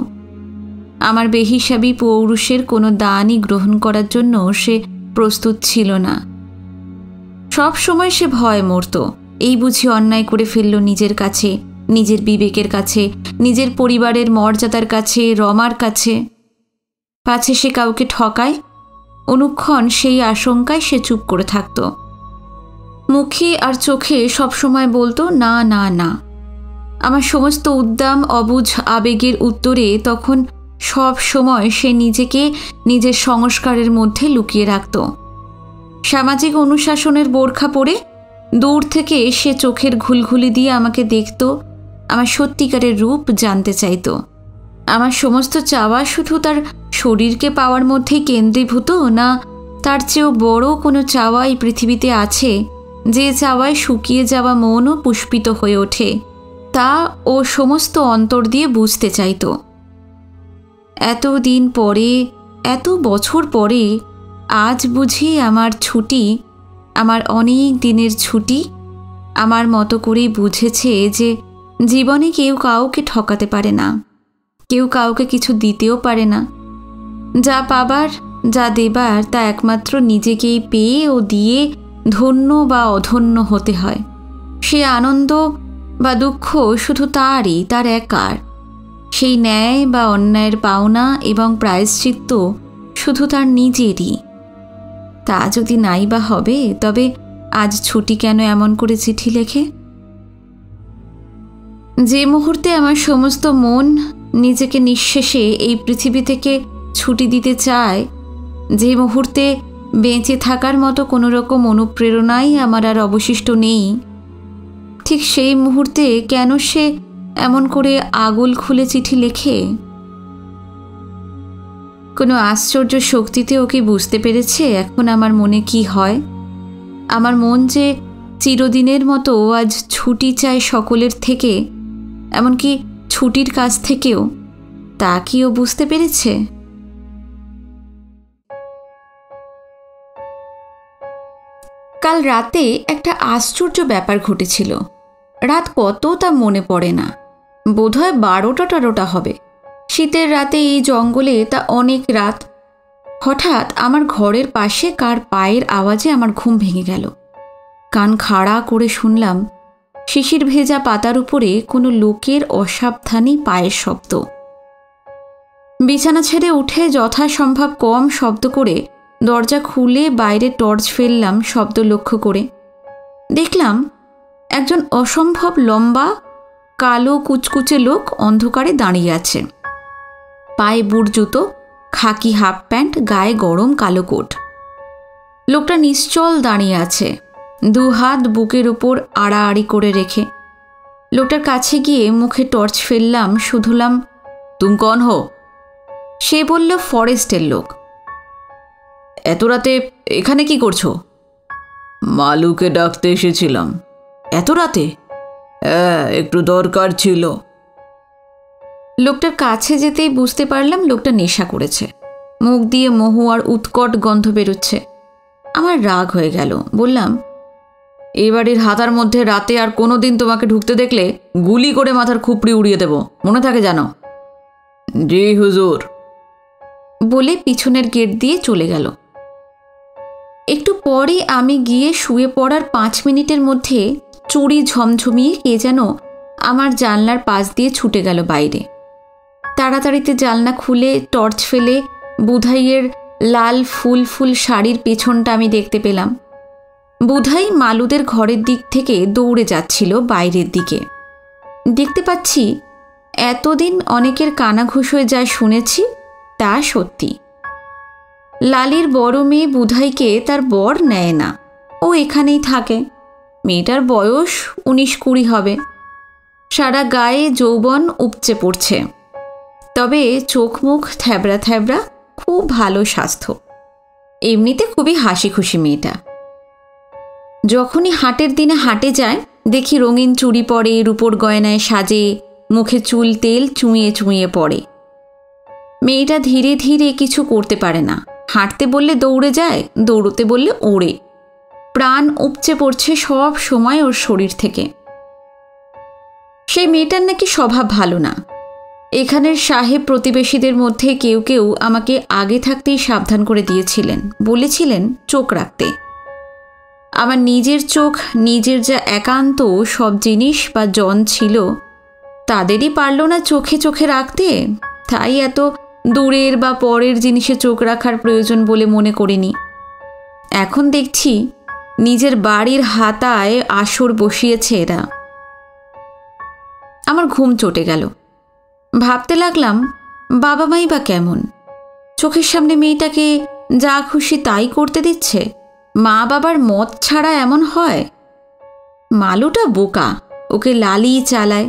আমার বেহিসাবি পৌরুষের কোনো দানই গ্রহণ করার জন্য সে প্রস্তুত ছিল না। সব সময় সে ভয় মরত, এই বুঝি অন্যায় করে ফেলল নিজের কাছে, নিজের বিবেকের কাছে, নিজের পরিবারের মর্যাদার কাছে, রমার কাছে। পাছে সে কাউকে ঠকায়, অনুক্ষণ সেই আশঙ্কায় সে চুপ করে থাকত। মুখে আর চোখে সবসময় বলতো না না না। আমার সমস্ত উদ্দাম অবুঝ আবেগের উত্তরে তখন সব সময় সে নিজেকে নিজের সংস্কারের মধ্যে লুকিয়ে রাখত। সামাজিক অনুশাসনের বোরখা পরে দূর থেকে সে চোখের ঘুলঘুলি দিয়ে আমাকে দেখত, আমার সত্যিকারের রূপ জানতে চাইত। আমার সমস্ত চাওয়া শুধু তার শরীরকে পাওয়ার মধ্যেই কেন্দ্রীভূত, না তার চেয়েও বড় কোনো চাওয়া এই পৃথিবীতে আছে, যে চাওয়ায় শুকিয়ে যাওয়া মনও পুষ্পিত হয়ে ওঠে, তা ও সমস্ত অন্তর দিয়ে বুঝতে চাইত। এত দিন পরে, এত বছর পরে আজ বুঝি আমার ছুটি, আমার অনেক দিনের ছুটি, আমার মতো করেই বুঝেছে যে জীবনে কেউ কাউকে ঠকাতে পারে না, কেউ কাউকে কিছু দিতেও পারে না। যা পাবার, যা দেবার, তা একমাত্র নিজেকেই পেয়ে ও দিয়ে ধন্য বা অধন্য হতে হয়। সে আনন্দ বা দুঃখ শুধু তারই, তার একার। সেই ন্যায় বা অন্যায়ের পাওনা এবং প্রায়শ্চিত্ত শুধু তার নিজেরই। তা যদি নাই বা হবে, তবে আজ ছুটি কেন এমন করে চিঠি লেখে? যে মুহূর্তে আমার সমস্ত মন নিজেকে নিঃশেষে এই পৃথিবী থেকে ছুটি দিতে চায়, যে মুহূর্তে বেঁচে থাকার মতো কোনো রকম অনুপ্রেরণাই আমার আর অবশিষ্ট নেই, ঠিক সেই মুহূর্তে কেন সে এমন করে আগুল খুলে চিঠি লেখে? কোনো আশ্চর্য শক্তিতে ওকে বুঝতে পেরেছে এখন আমার মনে কি হয়। আমার মন যে চিরদিনের মতো আজ ছুটি চায় সকলের থেকে, এমনকি ছুটির কাছ থেকেও, তা কি ও বুঝতে পেরেছে? কাল রাতে একটা আশ্চর্য ব্যাপার ঘটেছিল। রাত কত তা মনে পড়ে না, বোধহয় 12টা-13টা হবে। শীতের রাতে এই জঙ্গলে তা অনেক রাত। হঠাৎ আমার ঘরের পাশে কার পায়ের আওয়াজে আমার ঘুম ভেঙে গেল। কান খাড়া করে শুনলাম শিশির ভেজা পাতার উপরে কোনো লোকের অসাবধানী পায়ের শব্দ। বিছানা ছেড়ে উঠে যথাসম্ভব কম শব্দ করে দরজা খুলে বাইরে টর্চ ফেললাম শব্দ লক্ষ্য করে। দেখলাম একজন অসম্ভব লম্বা কালো কুচকুচে লোক অন্ধকারে দাঁড়িয়ে আছে। পায়ে বুট জুতো, খাকি হাফ প্যান্ট, গায়ে গরম কালো কোট। লোকটা নিশ্চল দাঁড়িয়ে আছে, দু হাত বুকের উপর আড়াআড়ি করে রেখে। লোকটার কাছে গিয়ে মুখে টর্চ ফেললাম, শুধুলাম, তুম কন হো? সে বলল, ফরেস্টের লোক। এত রাতে এখানে কি করছো? মালুকে ডাকতে এসেছিলাম। এত রাতে? হ্যাঁ, একটু দরকার ছিল। লোকটার কাছে যেতেই বুঝতে পারলাম লোকটা নেশা করেছে। মুখ দিয়ে মহুয়ার উৎকট গন্ধ বেরোচ্ছে। আমার রাগ হয়ে গেল। বললাম, এবারের হাতার মধ্যে রাতে আর কোনো দিন তোমাকে ঢুকতে দেখলে গুলি করে মাথার খুপড়ি উড়িয়ে দেব, মনে থাকে জানো? জি হুজুর, বলে পিছনের গেট দিয়ে চলে গেল। একটু পরে আমি গিয়ে শুয়ে পড়ার 5 মিনিটের মধ্যে চুড়ি ঝমঝমিয়ে কে যেন আমার জানলার পাশ দিয়ে ছুটে গেল বাইরে। তাড়াতাড়িতে জানলা খুলে টর্চ ফেলে বুধাইয়ের লাল ফুল ফুল শাড়ির পেছনটা আমি দেখতে পেলাম। বুধাই মালুদের ঘরের দিক থেকে দৌড়ে যাচ্ছিল বাইরের দিকে। দেখতে পাচ্ছি এতদিন অনেকের কানাঘুষ হয়ে যায় শুনেছি, তা সত্যি। লালির বড় মেয়ে বুধাইকে তার বর নেয় না, ও এখানেই থাকে। মেয়েটার বয়স 19-20 হবে। সারা গায়ে যৌবন উপচে পড়ছে, তবে চোখ মুখ থ্যাবড়া থ্যাবড়া, খুব ভালো স্বাস্থ্য। এমনিতে খুবই হাসি খুশি মেয়েটা। যখনই হাটের দিনে হাটে যায় দেখি রঙিন চুড়ি পরে, রূপোর গয়নায় সাজে, মুখে চুল তেল চুঁইয়ে চুঁইয়ে পড়ে। মেয়েটা ধীরে ধীরে কিছু করতে পারে না। হাঁটতে বললে দৌড়ে যায়, দৌড়তে বললে ওড়ে। প্রাণ উপচে পড়ছে সব সময় ওর শরীর থেকে। সেই মেয়েটার নাকি স্বভাব ভালো না। এখানের সাহেব প্রতিবেশীদের মধ্যে কেউ কেউ আমাকে আগে থাকতেই সাবধান করে দিয়েছিলেন, বলেছিলেন চোখ রাখতে। আমার নিজের চোখ, নিজের যা একান্ত সব জিনিস বা জন ছিল, তাদেরই পারল না চোখে চোখে রাখতে, তাই এত দূরের বা পরের জিনিসে চোখ রাখার প্রয়োজন বলে মনে করিনি। এখন দেখছি নিজের বাড়ির হাতায় আসর বসিয়েছে এরা। আমার ঘুম চটে গেল। ভাবতে লাগলাম, বাবা মাই বা কেমন? চোখের সামনে মেয়েটাকে যা খুশি তাই করতে দিচ্ছে। মা বাবার মত ছাড়া এমন হয়? মালুটা বোকা, ওকে লালি চালায়।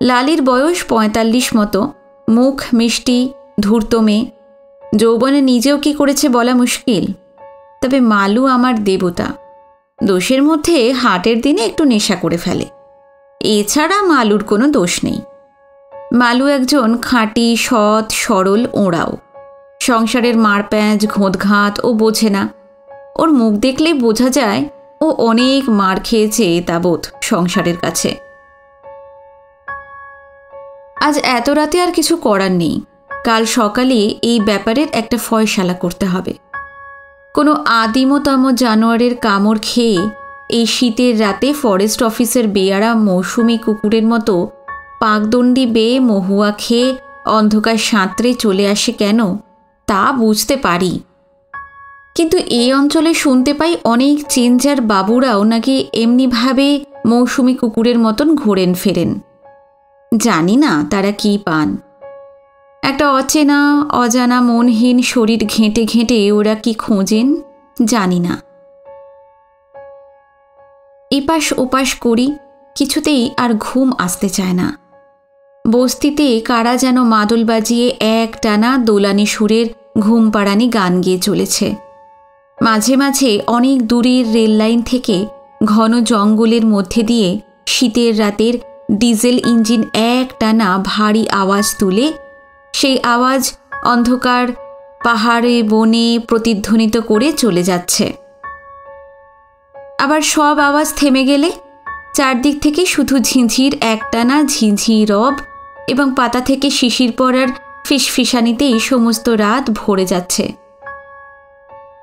লালির বয়স 45 মতো, মুখ মিষ্টি, ধূর্ত মেয়ে। যৌবনে নিজেও কি করেছে বলা মুশকিল। তবে মালু আমার দেবতা। দোষের মধ্যে হাটের দিনে একটু নেশা করে ফেলে, এছাড়া মালুর কোনো দোষ নেই। মালু একজন খাঁটি, সৎ, সরল ওঁড়াও। সংসারের মারপ্যাঁচ ঘোঁতঘাত ও বোঝে না। ওর মুখ দেখলেই বোঝা যায় ও অনেক মার খেয়েছে তাবৎ সংসারের কাছে। আজ এত রাতে আর কিছু করার নেই। কাল সকালে এই ব্যাপারের একটা ফয়সালা করতে হবে। কোনো আদিমতম জানোয়ারের কামড় খেয়ে এই শীতের রাতে ফরেস্ট অফিসের বেয়ারা মৌসুমি কুকুরের মতো পাকদণ্ডি বেয়ে মহুয়া খেয়ে অন্ধকার সাঁতরে চলে আসে কেন, তা বুঝতে পারি। কিন্তু এই অঞ্চলে শুনতে পাই অনেক চেঞ্জার বাবুরাও নাকি এমনিভাবে মৌসুমি কুকুরের মতন ঘোরেন ফেরেন। জানি না তারা কি পান। একটা অচেনা অজানা মনহীন শরীর ঘেঁটে ঘেঁটে ওরা কি খোঁজেন জানি না। এপাশ ওপাশ করি, কিছুতেই আর ঘুম আসতে চায় না। বস্তিতে কারা যেন মাদল বাজিয়ে এক টানা দোলানি সুরের ঘুম পাড়ানি গান গেয়ে চলেছে। মাঝে মাঝে অনেক দূরের রেললাইন থেকে ঘন জঙ্গলের মধ্যে দিয়ে শীতের রাতের ডিজেল ইঞ্জিন এক টানা ভারী আওয়াজ তুলে, সেই আওয়াজ অন্ধকার পাহাড়ে বনে প্রতিধ্বনিত করে চলে যাচ্ছে। আবার সব আওয়াজ থেমে গেলে চারদিক থেকে শুধু ঝিঁঝির একটানা ঝিঁঝি রব এবং পাতা থেকে শিশির পড়ার ফিসফিসানিতেই সমস্ত রাত ভরে যাচ্ছে।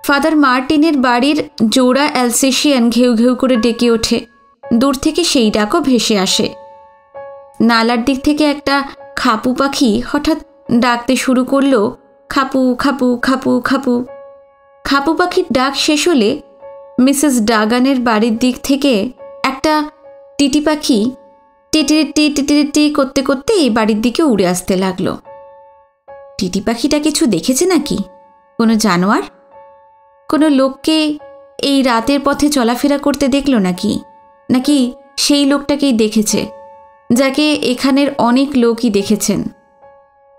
ফাদার মার্টিনের বাড়ির জোড়া অ্যালসেশিয়ান ঘেউ ঘেউ করে ডেকে ওঠে। দূর থেকে সেই ডাকও ভেসে আসে। নালার দিক থেকে একটা খাপু পাখি হঠাৎ ডাকতে শুরু করলো, খাপু খাপু খাপু খাপু। খাপু পাখির ডাক শেষ হলে মিসেস ডাগানের বাড়ির দিক থেকে একটা টিটি পাখি টিটিরিটি টিটিরিটি করতে করতে এই বাড়ির দিকে উড়ে আসতে লাগলো। টিটি পাখিটা কিছু দেখেছে নাকি? কোনো জানোয়ার, কোনো লোককে এই রাতের পথে চলাফেরা করতে দেখল নাকি? নাকি সেই লোকটাকেই দেখেছে যাকে এখানের অনেক লোকই দেখেছেন?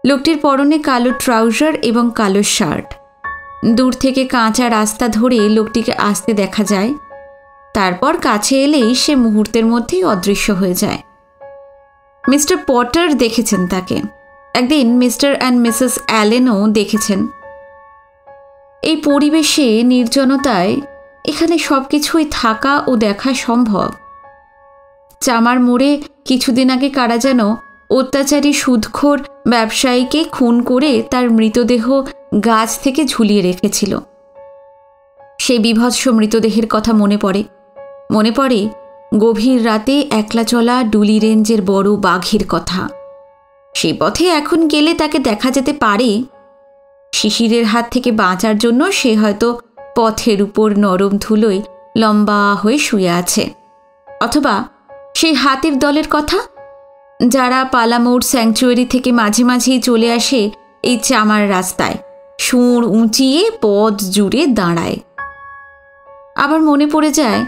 লোকটির পরনে কালো ট্রাউজার এবং কালো শার্ট। দূর থেকে কাঁচা রাস্তা ধরে লোকটিকে আসতে দেখা যায়। তারপর কাছে এলেই সে মুহূর্তের মধ্যেই অদৃশ্য হয়ে যায়। মিস্টার পটার দেখেছেন তাকে। একদিন মিস্টার অ্যান্ড মিসেস অ্যালেনও দেখেছেন। এই পরিবেশে, নির্জনতায় এখানে সব কিছুই থাকা ও দেখা সম্ভব। চামার মোড়ে কিছুদিন আগে কারা যেন অত্যাচারী সুদখোর ব্যবসায়ীকে খুন করে তার মৃতদেহ গাছ থেকে ঝুলিয়ে রেখেছিল। সেই বিভৎস মৃতদেহের কথা মনে পড়ে। মনে পড়ে গভীর রাতে একলা চলা ডুলি রেঞ্জের বড় বাঘের কথা। সেই পথে এখন গেলে তাকে দেখা যেতে পারে। শিশিরের হাত থেকে বাঁচার জন্য সে হয়তো পথের উপর নরম ধুলোয় লম্বা হয়ে শুয়ে আছে। অথবা সেই হাতির দলের কথা, যারা পালামৌর স্যাংচুয়ারি থেকে মাঝে মাঝেই চলে আসে এই চামার রাস্তায়, সুঁড় উঁচিয়ে পথ জুড়ে দাঁড়ায়। আবার মনে পড়ে যায়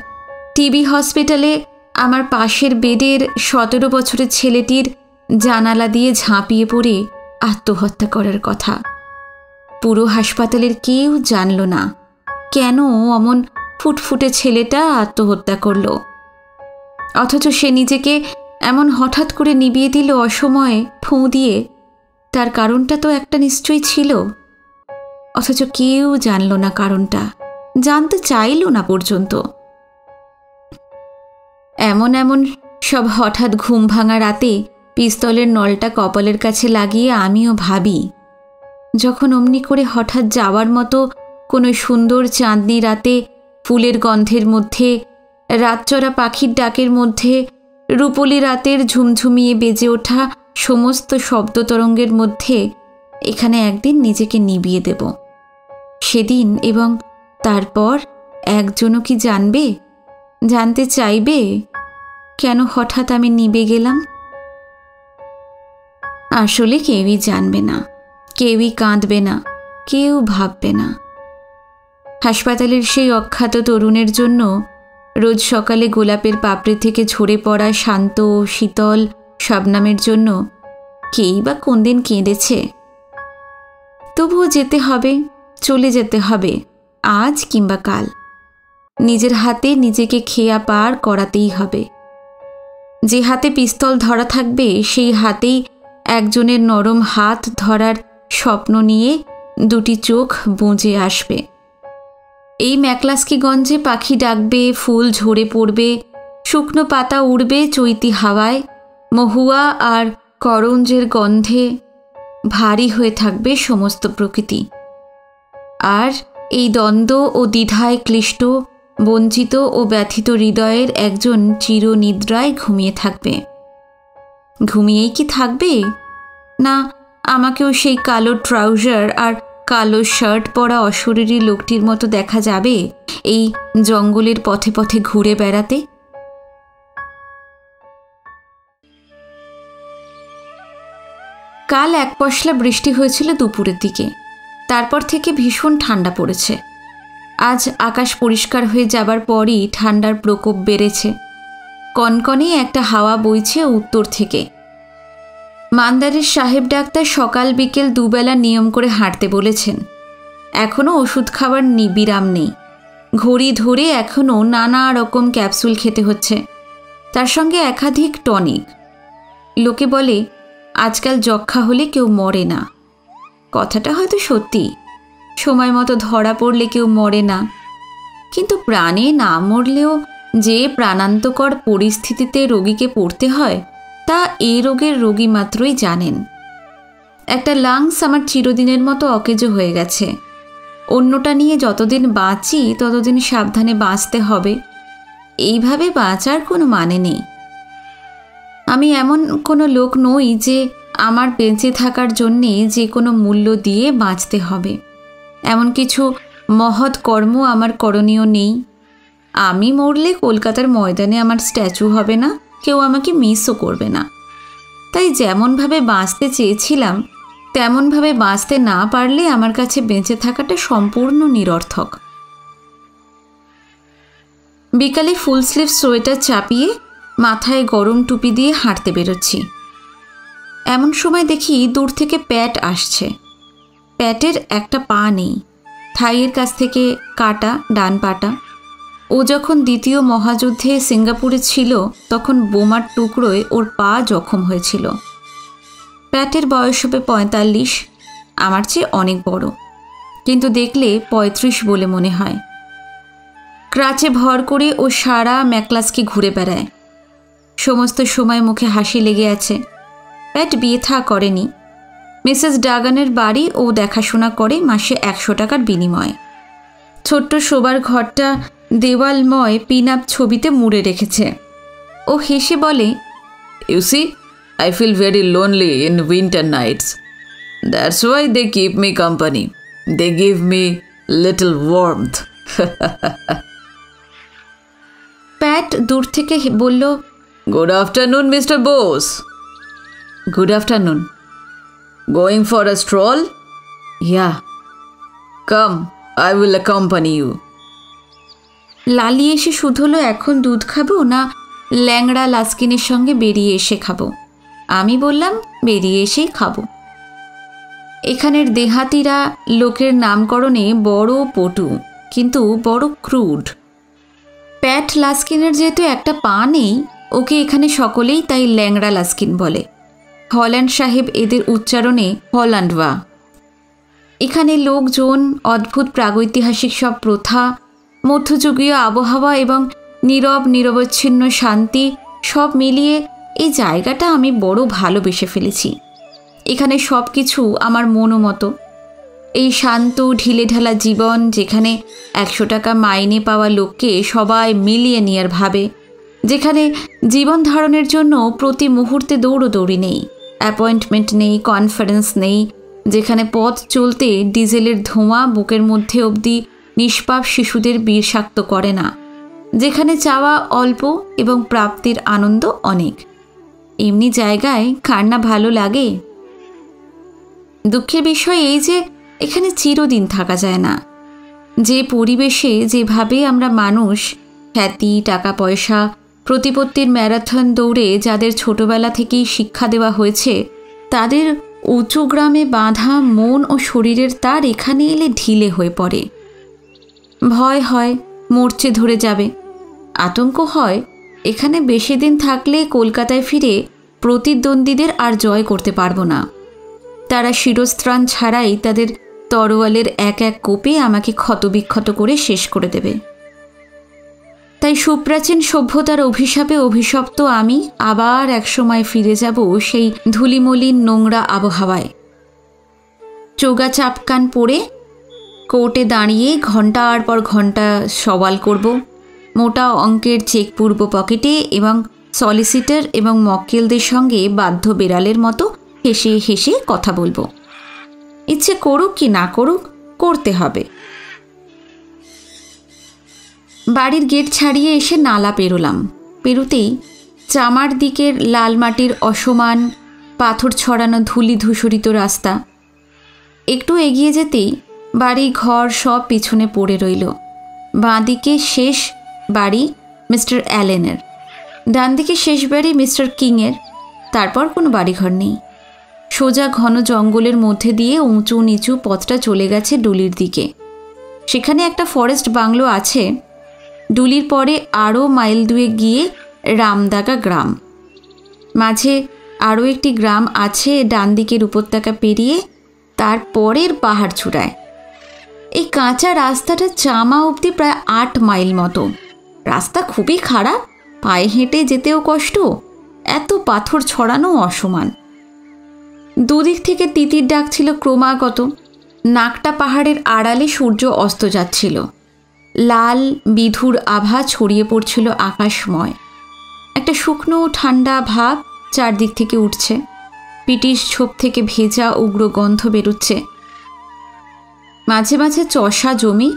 টিবি হসপিটালে আমার পাশের বেডের 17 বছরের ছেলেটির জানালা দিয়ে ঝাঁপিয়ে পড়ে আত্মহত্যা করার কথা। পুরো হাসপাতালের কেউ জানল না কেন অমন ফুটফুটে ছেলেটা আত্মহত্যা করল। অথচ সে নিজেকে এমন হঠাৎ করে নিভিয়ে দিল অসময়ে ফোঁ দিয়ে। তার কারণটা তো একটা নিশ্চয়ই ছিল। অথচ কেউ জানল না কারণটা, জানতে চাইল না পর্যন্ত। এমন এমন সব হঠাৎ ঘুম ভাঙা রাতে পিস্তলের নলটা কপালের কাছে লাগিয়ে আমিও ভাবি, যখন অমনি করে হঠাৎ যাওয়ার মতো কোনো সুন্দর চাঁদনি রাতে ফুলের গন্ধের মধ্যে, রাতচরা পাখির ডাকের মধ্যে, রূপলি রাতের ঝুমঝুমিয়ে বেজে ওঠা সমস্ত শব্দ তরঙ্গের মধ্যে এখানে একদিন নিজেকে নিবিয়ে দেব। সেদিন এবং তারপর একজনও কি জানবে, জানতে চাইবে কেন হঠাৎ আমি নিবে গেলাম? আসলে কেউই জানবে না, কেউই কাঁদবে না, কেউ ভাববে না। হাসপাতালের সেই অখ্যাত তরুণের জন্য রোজ সকালে গোলাপের পাপড়ি থেকে ঝরে পড়া শান্ত ও শীতল শবনমের জন্য কেই বা কোন দিন কেঁদেছে। তবুও যেতে হবে, চলে যেতে হবে, আজ কিংবা কাল। নিজের হাতে নিজেকে খেয়া পার করাতেই হবে। যে হাতে পিস্তল ধরা থাকবে সেই হাতেই একজনের নরম হাত ধরার স্বপ্ন নিয়ে দুটি চোখ বুঁজে আসবে। এই ম্যাকলাস্কিগঞ্জে পাখি ডাকবে, ফুল ঝরে পড়বে, শুকনো পাতা উড়বে চৈতি হাওয়ায়, মহুয়া আর করঞ্জের গন্ধে ভারী হয়ে থাকবে সমস্ত প্রকৃতি। আর এই দ্বন্দ্ব ও দ্বিধায় ক্লিষ্ট, বঞ্চিত ও ব্যথিত হৃদয়ের একজন চিরনিদ্রায় ঘুমিয়ে থাকবে। ঘুমিয়েই কি থাকবে, না আমাকেও সেই কালো ট্রাউজার আর কালো শার্ট পরা অশরীরী লোকটির মতো দেখা যাবে এই জঙ্গলের পথে পথে ঘুরে বেড়াতে? কাল এক পশলা বৃষ্টি হয়েছিল দুপুরের দিকে। তারপর থেকে ভীষণ ঠান্ডা পড়েছে। আজ আকাশ পরিষ্কার হয়ে যাবার পরই ঠান্ডার প্রকোপ বেড়েছে। কনকনে একটা হাওয়া বইছে উত্তর থেকে। মান্দারের সাহেব ডাক্তার সকাল বিকেল দুবেলা নিয়ম করে হাঁটতে বলেছেন। এখনও ওষুধ খাবার বিরাম নেই। ঘড়ি ধরে এখনও নানা রকম ক্যাপসুল খেতে হচ্ছে, তার সঙ্গে একাধিক টনিক। লোকে বলে আজকাল যক্ষ্মা হলে কেউ মরে না। কথাটা হয়তো সত্যি, সময় মতো ধরা পড়লে কেউ মরে না। কিন্তু প্রাণে না মরলেও যে প্রাণান্তকর পরিস্থিতিতে রোগীকে পড়তে হয় তা এই রোগের রোগী মাত্রই জানেন। একটা লাংস আমার চিরদিনের মতো অকেজো হয়ে গেছে। অন্যটা নিয়ে যতদিন বাঁচি ততদিন সাবধানে বাঁচতে হবে। এইভাবে বাঁচার কোনো মানে নেই। আমি এমন কোনো লোক নই যে আমার বেঁচে থাকার জন্যে যে কোনো মূল্য দিয়ে বাঁচতে হবে। এমন কিছু মহৎ কর্ম আমার করণীয় নেই। আমি মরলে কলকাতার ময়দানে আমার স্ট্যাচু হবে না, কেউ আমাকে মিসও করবে না। তাই যেমনভাবে বাঁচতে চেয়েছিলাম তেমনভাবে বাঁচতে না পারলে আমার কাছে বেঁচে থাকাটা সম্পূর্ণ নিরর্থক। বিকালে ফুল স্লিভ সোয়েটার চাপিয়ে মাথায় গরম টুপি দিয়ে হাঁটতে বেরোচ্ছি। এমন সময় দেখি দূর থেকে প্যাট আসছে। প্যাটের একটা পা নেই, থাইয়ের কাছ থেকে কাটা ডান পাটা। ও যখন দ্বিতীয় মহাযুদ্ধে সিঙ্গাপুরে ছিল তখন বোমার টুকরোয় ওর পা জখম হয়েছিল। প্যাটের বয়স হবে 45, আমার চেয়ে অনেক বড়, কিন্তু দেখলে 35 বলে মনে হয়। ক্রাচে ভর করে ও সারা ম্যাকলাসকে ঘুরে বেড়ায়। সমস্ত সময় মুখে হাসি লেগে আছে। প্যাট বিয়ে থা করেনি। মিসেস ডাগানের বাড়ি ও দেখাশোনা করে মাসে 100 টাকার বিনিময়ে। ছোট্ট শোবার ঘরটা দেওয়ালময় পিন আপ ছবিতে মুড়ে রেখেছে। ও হেসে বলে, You see, I feel very lonely in winter nights. That's why they keep me company. They give me little warmth. প্যাট দূর থেকে বলল, Good afternoon, Mr. Bose. Good afternoon. Going for a stroll? Yeah. Come, I will accompany you. লালি এসে শুধলো এখন দুধ খাবো না ল্যাংড়া লাস্কিনের সঙ্গে বেরিয়ে এসে খাবো? আমি বললাম বেরিয়ে এসেই খাবো। এখানের দেহাতিরা লোকের নামকরণে বড় পটু, কিন্তু বড় ক্রুড। প্যাট লাস্কিনের যেহেতু একটা পা নেই, ওকে এখানে সকলেই তাই ল্যাংড়া লাস্কিন বলে। হল্যান্ড সাহেব এদের উচ্চারণে হল্যান্ডওয়া। এখানে লোকজন, অদ্ভুত প্রাগৈতিহাসিক সব প্রথা, মধ্যযুগীয় আবহাওয়া এবং নীরব নিরবচ্ছিন্ন শান্তি সব মিলিয়ে এই জায়গাটা আমি বড় ভালোবেসে ফেলেছি। এখানে সব কিছু আমার মতো। এই শান্ত ঢিলেঢালা জীবন, যেখানে 100 টাকা মাইনে পাওয়া লোককে সবাই মিলিয়নিয়ার ভাবে, যেখানে জীবন ধারণের জন্য প্রতি মুহূর্তে দৌড়োদৌড়ি নেই, অ্যাপয়েন্টমেন্ট নেই, কনফারেন্স নেই, যেখানে পথ চলতে ডিজেলের ধোঁয়া বুকের মধ্যে অবধি নিষ্পাপ শিশুদের বিষাক্ত করে না, যেখানে চাওয়া অল্প এবং প্রাপ্তির আনন্দ অনেক। এমনি জায়গায় কার না ভালো লাগে? দুঃখের বিষয় এই যে এখানে চিরদিন থাকা যায় না। যে পরিবেশে যেভাবে আমরা মানুষ, খ্যাতি, টাকা পয়সা, প্রতিপত্তির ম্যারাথন দৌড়ে যাদের ছোটবেলা থেকেই শিক্ষা দেওয়া হয়েছে, তাদের উঁচু গ্রামে বাঁধা মন ও শরীরের তার এখানে এলে ঢিলে হয়ে পড়ে। ভয় হয় মরচে ধরে যাবে, আতঙ্ক হয় এখানে বেশি দিন থাকলে কলকাতায় ফিরে প্রতিদ্বন্দ্বীদের আর জয় করতে পারবো না। তারা শিরস্ত্রাণ ছাড়াই তাদের তরোয়ালের এক এক কোপে আমাকে ক্ষতবিক্ষত করে শেষ করে দেবে। তাই সুপ্রাচীন সভ্যতার অভিশাপে অভিশপ্ত আমি আবার একসময় ফিরে যাব সেই ধুলিমলিন নোংরা আবহাওয়ায়। চোগা চাপকান পরে কোর্টে দাঁড়িয়ে ঘন্টার পর ঘন্টা সওয়াল করব, মোটা অঙ্কের চেক পূর্ব পকেটে, এবং সলিসিটর এবং মক্কেলদের সঙ্গে বাধ্য বেড়ালের মতো হেসে হেসে কথা বলবো। ইচ্ছে করুক কি না করুক, করতে হবে। বাড়ির গেট ছাড়িয়ে এসে নালা পেরোলাম। পেরুতেই চামার দিকের লাল মাটির অসমান পাথর ছড়ানো ধুলি ধূসরিত রাস্তা। একটু এগিয়ে যেতেই বাড়ি ঘর সব পিছনে পড়ে রইল। বাঁদিকে শেষ বাড়ি মিস্টার অ্যালেনের, ডান দিকে শেষ বাড়ি মিস্টার কিংয়ের, তারপর কোনো বাড়িঘর নেই। সোজা ঘন জঙ্গলের মধ্যে দিয়ে উঁচু নিচু পথটা চলে গেছে ডুলির দিকে। সেখানে একটা ফরেস্ট বাংলো আছে। ডুলির পরে আরও মাইল 2 গিয়ে রামদাগা গ্রাম। মাঝে আরও একটি গ্রাম আছে ডান দিকের উপত্যকা পেরিয়ে, তার পরের পাহাড় চূড়ায়। এই কাঁচা রাস্তাটা চামা অবধি প্রায় 8 মাইল মতো। রাস্তা খুবই খারাপ, পায়ে হেঁটে যেতেও কষ্ট, এত পাথর ছড়ানো অসমান। দুদিক থেকে তিতির ডাক ছিল ক্রমাগত। নাকটা পাহাড়ের আড়ালে সূর্য অস্ত যাচ্ছিল। লাল বিধুর আভা ছড়িয়ে পড়ছিল আকাশময়। একটা শুকনো ঠান্ডা ভাব চারদিক থেকে উঠছে। পিটিশ ঝোপ থেকে ভেজা উগ্র গন্ধ বেরোচ্ছে। মাঝে মাঝে চষা জমি,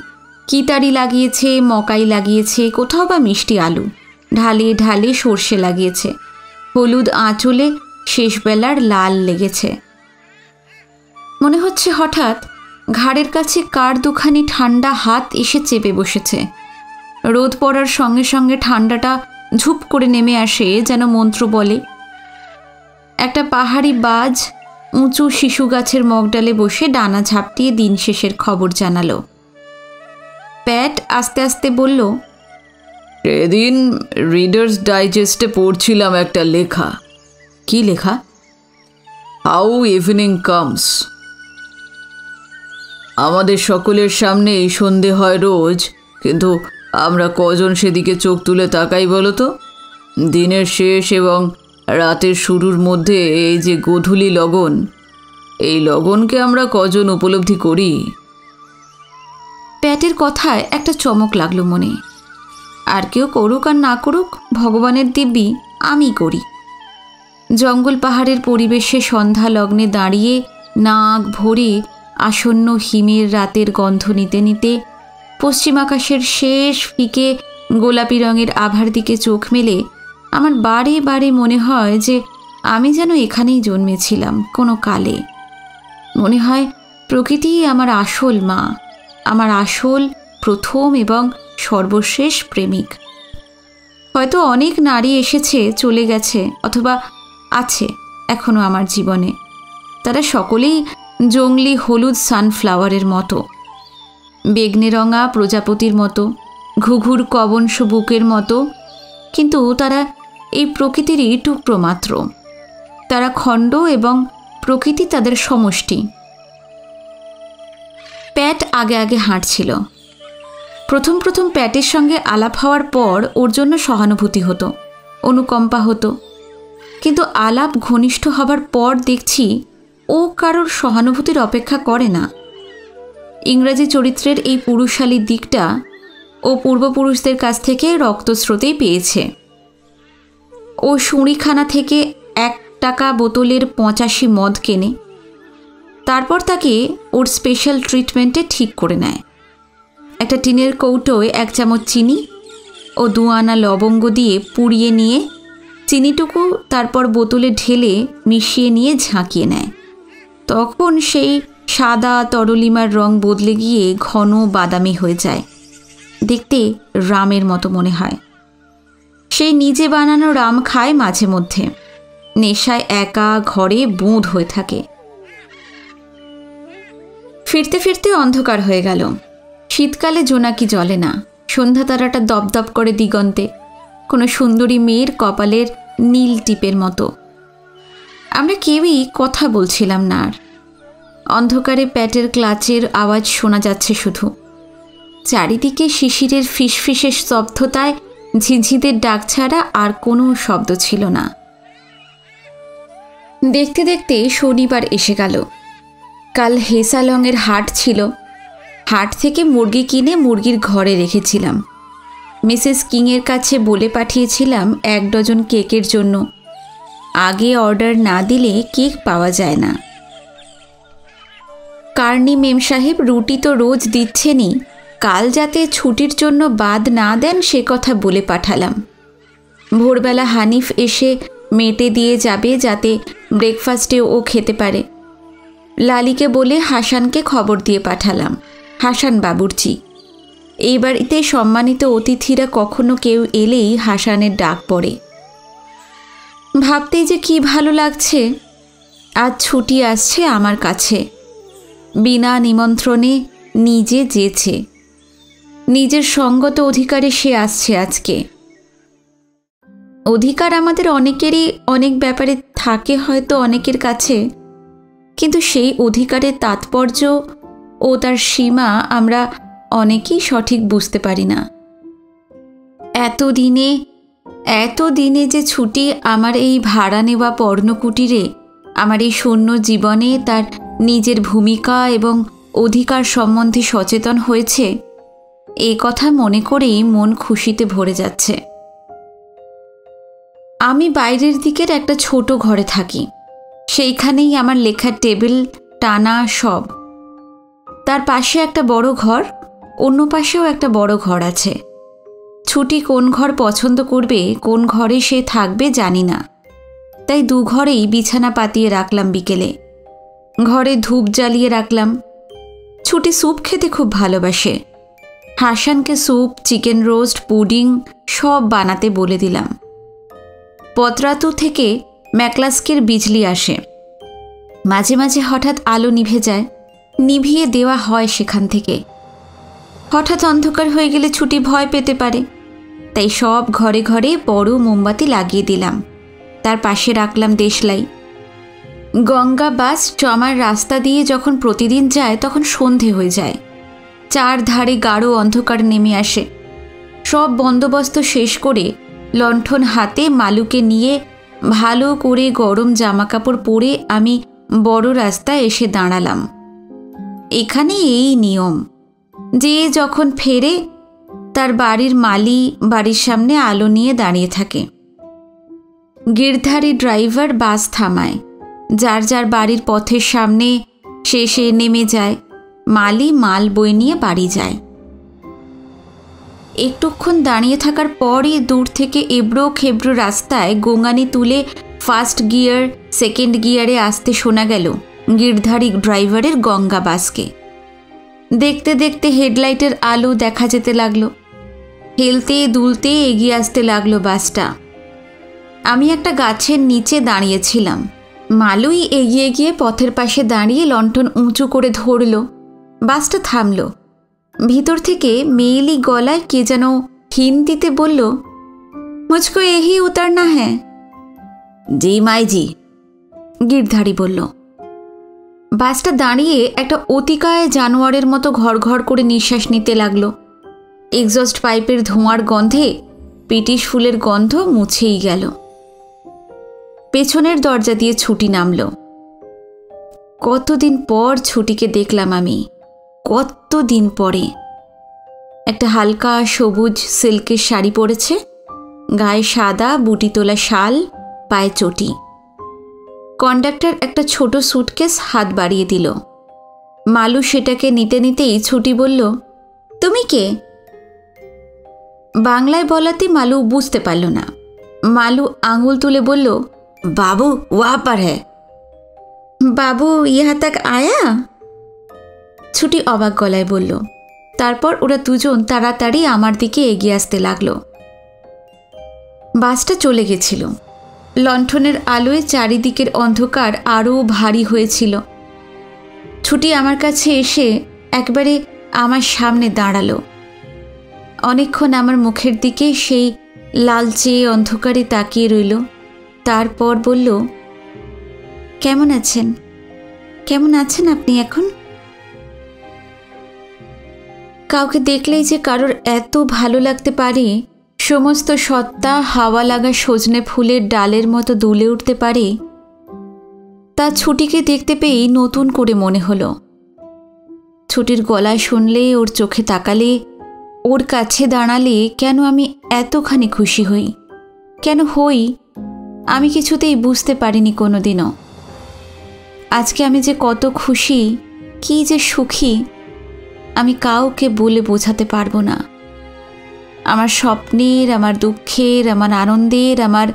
কিতারি লাগিয়েছে, মকাই লাগিয়েছে, কোথাও বা মিষ্টি আলু, ঢালে ঢালে সর্ষে লাগিয়েছে। হলুদ আঁচলে শেষবেলার লাল লেগেছে। মনে হচ্ছে হঠাৎ ঘাড়ের কাছে কার দুখানি ঠান্ডা হাত এসে চেপে বসেছে। রোদ পড়ার সঙ্গে সঙ্গে ঠান্ডাটা ঝুপ করে নেমে আসে, যেন মন্ত্র বলে। একটা পাহাড়ি বাজ উঁচু শিশু গাছের মগডালে বসে ডানা ঝাপটিয়ে দিন শেষের খবর জানালো। প্যাট আস্তে আস্তে বলল, সেদিন রিডার্স ডাইজেস্টে পড়ছিলাম একটা লেখা। কি লেখা? How evening comes. আমাদের সকলের সামনে এই সন্ধে হয় রোজ, কিন্তু আমরা কজন সেদিকে চোখ তুলে তাকাই বলো তো? দিনের শেষ এবং রাতের শুরুর মধ্যে এই যে গোধূলি লগন, এই লগনকে আমরা কজন উপলব্ধি করি? প্যাটের কথায় একটা চমক লাগলো মনে। আর কেউ করুক আর না করুক, ভগবানের দিব্যি আমি করি। জঙ্গল পাহাড়ের পরিবেশে সন্ধ্যা লগ্নে দাঁড়িয়ে নাক ভরে আসন্ন হিমের রাতের গন্ধ নিতে নিতে পশ্চিম আকাশের শেষ ফিকে গোলাপি রঙের আভার দিকে চোখ মেলে আমার বারে বারে মনে হয় যে আমি যেন এখানেই জন্মেছিলাম কোনো কালে। মনে হয় প্রকৃতিই আমার আসল মা, আমার আসল প্রথম এবং সর্বশেষ প্রেমিক। হয়তো অনেক নারী এসেছে, চলে গেছে, অথবা আছে এখনও আমার জীবনে। তারা সকলেই জংলি হলুদ সানফ্লাওয়ারের মতো, বেগনে রঙা প্রজাপতির মতো, ঘুঘুর কবনস বুকের মতো, কিন্তু তারা এই প্রকৃতিরই টুকরো মাত্র। তারা খণ্ড এবং প্রকৃতি তাদের সমষ্টি। প্যাট আগে আগে হাঁটছিল। প্রথম প্রথম প্যাটের সঙ্গে আলাপ হওয়ার পর ওর জন্য সহানুভূতি হতো, অনুকম্পা হতো, কিন্তু আলাপ ঘনিষ্ঠ হবার পর দেখছি ও কারোর সহানুভূতির অপেক্ষা করে না। ইংরাজি চরিত্রের এই পুরুষালী দিকটা ও পূর্বপুরুষদের কাছ থেকে রক্তস্রোতেই পেয়েছে। ও শুঁড়িখানা থেকে 1 টাকা বোতলের 85 মদ কেনে, তারপর তাকে ওর স্পেশাল ট্রিটমেন্টে ঠিক করে নেয়। একটা টিনের কৌটোয় 1 চামচ চিনি ও 2 আনা লবঙ্গ দিয়ে পুড়িয়ে নিয়ে চিনিটুকু তারপর বোতলে ঢেলে মিশিয়ে নিয়ে ঝাঁকিয়ে নেয়। তখন সেই সাদা তরলিমার রং বদলে গিয়ে ঘন বাদামি হয়ে যায়। দেখতে রামের মতো মনে হয়। সেই নিজে বানানো রাম খায় মাঝে মধ্যে, নেশায় একা ঘরে বোঁদ হয়ে থাকে। ফিরতে ফিরতে অন্ধকার হয়ে গেল। শীতকালে জোনাকি জ্বলে না, সন্ধ্যা তারাটা দপদপ করে দিগন্তে, কোনো সুন্দরী মেয়ের কপালের নীল টিপের মতো। আমরা কেউই কথা বলছিলাম না আর। অন্ধকারে প্যাটের ক্লাচের আওয়াজ শোনা যাচ্ছে শুধু। চারিদিকে শিশিরের ফিসফিসের স্তব্ধতায় ঝিঝিদের ডাক ছাড়া আর কোনো শব্দ ছিল না। দেখতে দেখতে শনিবার এসে গেল। কাল হেসালংয়ের হাট ছিল। হাট থেকে মুরগি কিনে মুরগির ঘরে রেখেছিলাম। মিসেস কিংয়ের কাছে বলে পাঠিয়েছিলাম 1 ডজন কেকের জন্য। আগে অর্ডার না দিলে কেক পাওয়া যায় না। কার্নি মেম সাহেব রুটি তো রোজ দিচ্ছেনই, কাল যাতে ছুটির জন্য বাদ না দেন সে কথা বলে পাঠালাম। ভোরবেলা হানিফ এসে মেটে দিয়ে যাবে যাতে ব্রেকফাস্টে ও খেতে পারে। লালিকে বলে হাসানকে খবর দিয়ে পাঠালাম। হাসান বাবুর্চি। এই বাড়িতে সম্মানিত অতিথিরা কখনো কেউ এলেই হাসানের ডাক পড়ে। ভাবতেই যে কি ভালো লাগছে, আজ ছুটি আসছে আমার কাছে। বিনা নিমন্ত্রণে নিজে যেছে, নিজের সঙ্গত অধিকারে সে আসছে আজকে। অধিকার আমাদের অনেকেরই অনেক ব্যাপারে থাকে হয়তো অনেকের কাছে, কিন্তু সেই অধিকারের তাৎপর্য ও তার সীমা আমরা অনেকেই সঠিক বুঝতে পারি না। এত দিনে যে ছুটি আমার এই ভাড়া নেওয়া পর্ণকুটিরে আমার এই শূন্য জীবনে তার নিজের ভূমিকা এবং অধিকার সম্বন্ধে সচেতন হয়েছে, এই কথা মনে করেই মন খুশিতে ভরে যাচ্ছে। আমি বাইরের দিকের একটা ছোট ঘরে থাকি। সেইখানেই আমার লেখার টেবিল, টানা সব। তার পাশে একটা বড় ঘর, অন্য পাশেও একটা বড় ঘর আছে। ছুটি কোন ঘর পছন্দ করবে, কোন ঘরে সে থাকবে জানি না, তাই দু ঘরেই বিছানা পাতিয়ে রাখলাম। বিকেলে ঘরে ধূপ জ্বালিয়ে রাখলাম। ছুটি স্যুপ খেতে খুব ভালোবাসে। হাসানকে স্যুপ, চিকেন রোস্ট, পুডিং সব বানাতে বলে দিলাম। পতরাতু থেকে ম্যাকলাস্কের বিজলি আসে। মাঝে মাঝে হঠাৎ আলো নিভে যায়, নিভিয়ে দেওয়া হয় সেখান থেকে। হঠাৎ অন্ধকার হয়ে গেলে ছুটি ভয় পেতে পারে, তাই সব ঘরে ঘরে বড় মোমবাতি লাগিয়ে দিলাম। তার পাশে রাখলাম দেশলাই। গঙ্গা বাস জমার রাস্তা দিয়ে যখন প্রতিদিন যায় তখন সন্ধে হয়ে যায়। চারধারে গাঢ় অন্ধকার নেমে আসে। সব বন্দোবস্ত শেষ করে লণ্ঠন হাতে মালুকে নিয়ে ভালো করে গরম জামাকাপড় পরে আমি বড় রাস্তায় এসে দাঁড়ালাম। এখানে এই নিয়ম, যে যখন ফেরে তার বাড়ির মালি বাড়ির সামনে আলো নিয়ে দাঁড়িয়ে থাকে। গিরধারী ড্রাইভার বাস থামায়। যার যার বাড়ির পথের সামনে সে নেমে যায়। মালি মাল বই নিয়ে বাড়ি যায়। একটুক্ষণ দাঁড়িয়ে থাকার পরই দূর থেকে এবড়ো খেবড়ো রাস্তায় গোঙানি তুলে ফার্স্ট গিয়ার, সেকেন্ড গিয়ারে আসতে শোনা গেল গিরধারী ড্রাইভারের গঙ্গা বাসকে। দেখতে দেখতে হেডলাইটের আলো দেখা যেতে লাগলো। হেলতে দুলতে এগিয়ে আসতে লাগলো বাসটা। আমি একটা গাছের নিচে দাঁড়িয়েছিলাম। মালুই এগিয়ে গিয়ে পথের পাশে দাঁড়িয়ে লণ্ঠন উঁচু করে ধরল। বাসটা থামল। ভিতর থেকে মেয়েলি গলায় কে যেন হিন্দিতে বলল, মুঝকো यही उतरना है। জি মাইজি, গিরধারী বলল। বাসটা দাঁড়িয়ে একটা অতিকায় জানোয়ারের মতো ঘর ঘর করে নিঃশ্বাস নিতে লাগলো। এক্সস্ট পাইপের ধোঁয়ার গন্ধে পিটিশ ফুলের গন্ধ মুছেই গেল। পেছনের দরজা দিয়ে ছুটি নামল। কতদিন পর ছুটিকে দেখলাম আমি, কতদিন পরে। একটা হালকা সবুজ সিল্কের শাড়ি পরেছে, গায়ে সাদা বুটি তোলা শাল, পায়ে চটি। কন্ডাক্টর একটা ছোট সুটকেস হাত বাড়িয়ে দিল। মালু সেটাকে নিতে নিতেই ছুটি বলল, তুমি কে? বাংলায় বলাতে মালু বুঝতে পারল না। মালু আঙুল তুলে বলল, বাবু ওয়া পার হ্যায়। বাবু ইহা তাক আয়া? ছুটি অবাক গলায় বলল। তারপর ওরা দুজন তাড়াতাড়ি আমার দিকে এগিয়ে আসতে লাগলো। বাসটা চলে গেছিল। লণ্ঠনের আলোয় চারিদিকের অন্ধকার আরও ভারী হয়েছিল। ছুটি আমার কাছে এসে একবারে আমার সামনে দাঁড়ালো। অনেকক্ষণ আমার মুখের দিকে সেই লালচে অন্ধকারে তাকিয়ে রইল। তারপর বলল, কেমন আছেন? কেমন আছেন আপনি এখন? কাউকে দেখলেই যে কারোর এত ভালো লাগতে পারে, সমস্ত সত্তা হাওয়া লাগা সজনে ফুলের ডালের মতো দুলে উঠতে পারে, তা ছুটিকে দেখতে পেয়েই নতুন করে মনে হলো। ছুটির গলায় শুনলে, ওর চোখে তাকালে, ওর কাছে দাঁড়ালে কেন আমি এতখানি খুশি হই, কেন হই আমি কিছুতেই বুঝতে পারিনি কোনোদিনও। আজকে আমি যে কত খুশি, কি যে সুখী, আমি কাউকে বলে বোঝাতে পারবো না। আমার স্বপ্নের, আমার দুঃখের, আমার আনন্দের, আমার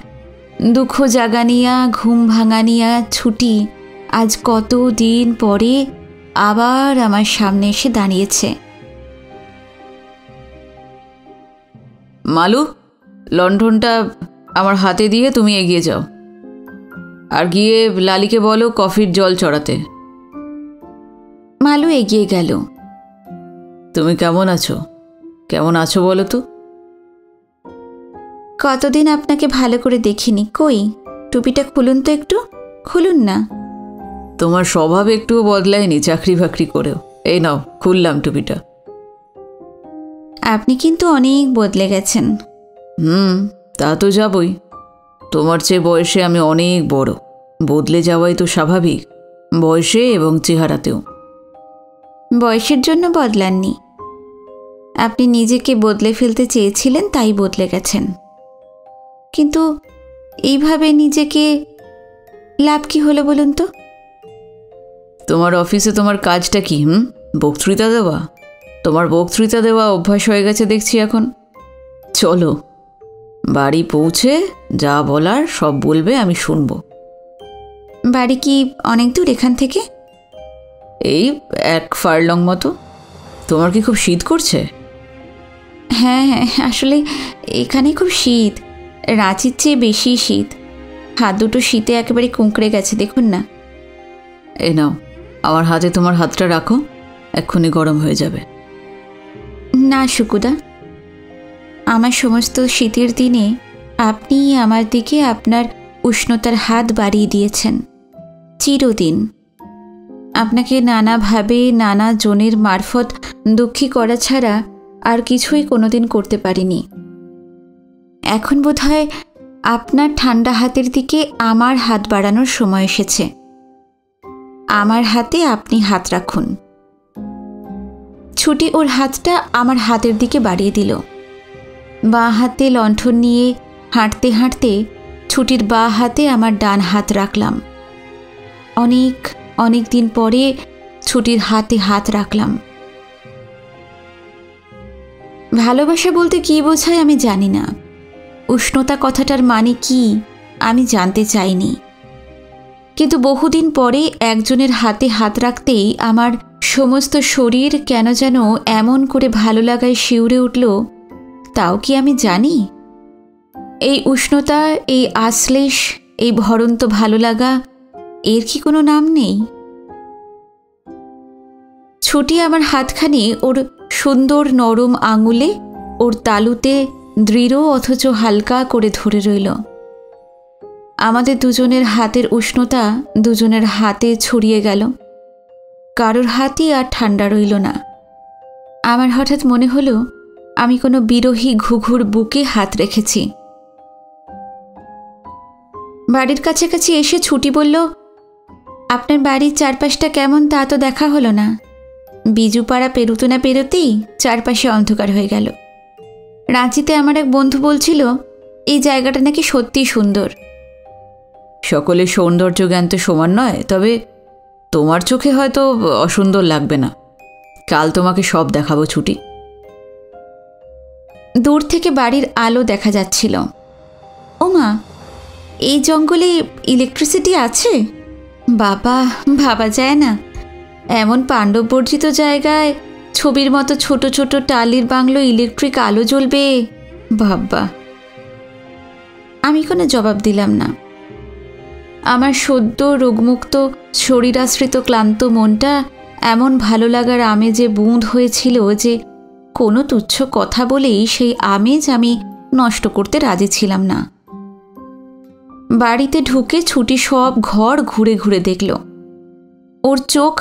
দুঃখ জাগানিয়া, ঘুম ভাঙানিয়া ছুটি আজ কত দিন পরে আবার আমার সামনে এসে দাঁড়িয়েছে। মালু, লণ্ঠনটা আমার হাতে দিয়ে তুমি এগিয়ে যাও, আর গিয়ে লালিকে বলো কফির জল চড়াতে। মালু এগিয়ে গেল। তুমি কেমন আছো? কেমন আছো বলো তো? কতদিন আপনাকে ভালো করে দেখিনি। কই, টুপিটা খুলুন তো, একটু খুলুন না। তোমার স্বভাব একটুও বদলায়নি চাকরি বাকরি করেও। এই নাও, খুললাম টুপিটা। আপনি কিন্তু অনেক বদলে গেছেন। তা তো যাবই। তোমার চেয়ে বয়সে আমি অনেক বড়, বদলে যাওয়াই তো স্বাভাবিক, বয়সে এবং চেহারাতেও। বয়সের জন্য বদলাননি, আপনি নিজেকে বদলে ফেলতে চেয়েছিলেন, তাই বদলে গেছেন। কিন্তু এইভাবে নিজেকে লাভ কি হলো বলুন তো? তোমার অফিসে তোমার কাজটা কি? বক্তৃতা দেওয়া? তোমার বক্তৃতা দেওয়া অভ্যাস হয়ে গেছে দেখছি এখন। চলো, বাড়ি পৌঁছে যা বলার সব বলবে, আমি শুনব। বাড়ি কি অনেক দূর এখান থেকে? এই 1 ফার্লং মতো। তোমার কি খুব শীত করছে? হ্যাঁ হ্যাঁ, আসলে এখানে খুব শীত, রাঁচির চেয়ে বেশি শীত। হাত দুটো শীতে একেবারে কুঁকড়ে গেছে, দেখুন না। এ নাও, আমার হাতে তোমার হাতটা রাখো, এক্ষুনি গরম হয়ে যাবে। না শুকুদা, আমার সমস্ত শীতের দিনে আপনি আমার দিকে আপনার উষ্ণতার হাত বাড়িয়ে দিয়েছেন চিরদিন। আপনাকে নানাভাবে নানা জনের মারফত দুঃখী করা ছাড়া আর কিছুই কোনোদিন করতে পারিনি। এখন বোধহয় আপনার ঠান্ডা হাতের দিকে আমার হাত বাড়ানোর সময় এসেছে। আমার হাতে আপনি হাত রাখুন। ছুটি ওর হাতটা আমার হাতের দিকে বাড়িয়ে দিল। বাঁ হাতে লণ্ঠন নিয়ে হাঁটতে হাঁটতে ছুটির বাঁ হাতে আমার ডান হাত রাখলাম। অনেক অনেক দিন পরে ছুটির হাতে হাত রাখলাম। ভালোবাসা বলতে কী বোঝায় আমি জানি না, উষ্ণতা কথাটার মানে কি আমি জানতে চাইনি, কিন্তু বহুদিন পরে একজনের হাতে হাত রাখতেই আমার সমস্ত শরীর কেন যেন এমন করে ভালো লাগায় শিউরে উঠল, তাও কি আমি জানি? এই উষ্ণতা, এই আশ্লেষ, এই ভরন্ত ভালো লাগা, এর কি কোনো নাম নেই? ছুটি আমার হাতখানি ওর সুন্দর নরম আঙুলে, ওর তালুতে দৃঢ় অথচ হালকা করে ধরে রইল। আমাদের দুজনের হাতের উষ্ণতা দুজনের হাতে ছড়িয়ে গেল, কারোর হাতই আর ঠান্ডা রইল না। আমার হঠাৎ মনে হলো আমি কোনো বিরহী ঘুঘুর বুকে হাত রেখেছি। বাড়ির কাছাকাছি এসে ছুটি বলল, আপনার বাড়ির চারপাশটা কেমন তা তো দেখা হলো না। বিজুপাড়া পেরোতে না পেরোতেই চারপাশে অন্ধকার হয়ে গেল। রাঁচিতে আমার এক বন্ধু বলছিল এই জায়গাটা নাকি সত্যিই সুন্দর। সকলের সৌন্দর্য জ্ঞান তো সমান নয়, তবে তোমার চোখে হয়তো অসুন্দর লাগবে না। কাল তোমাকে সব দেখাবো ছুটি। দূর থেকে বাড়ির আলো দেখা যাচ্ছিল। ওমা, এই জঙ্গলে ইলেকট্রিসিটি আছে? বাবা, ভাবা যায় না এমন পাণ্ডববর্জিত জায়গায় ছবির মতো ছোট ছোট টালির বাংলো ইলেকট্রিক আলো জ্বলবে, বাবা। আমি কোনো জবাব দিলাম না। আমার সদ্য রোগমুক্ত শরীরাশ্রিত ক্লান্ত মনটা এমন ভালো লাগার আমেজে বুঁদ হয়েছিল যে কোনো তুচ্ছ কথা বলেই সেই আমেজ আমি নষ্ট করতে রাজি ছিলাম না। বাড়িতে ঢুকে ছুটি সব ঘর ঘুরে ঘুরে দেখল। ওর চোখ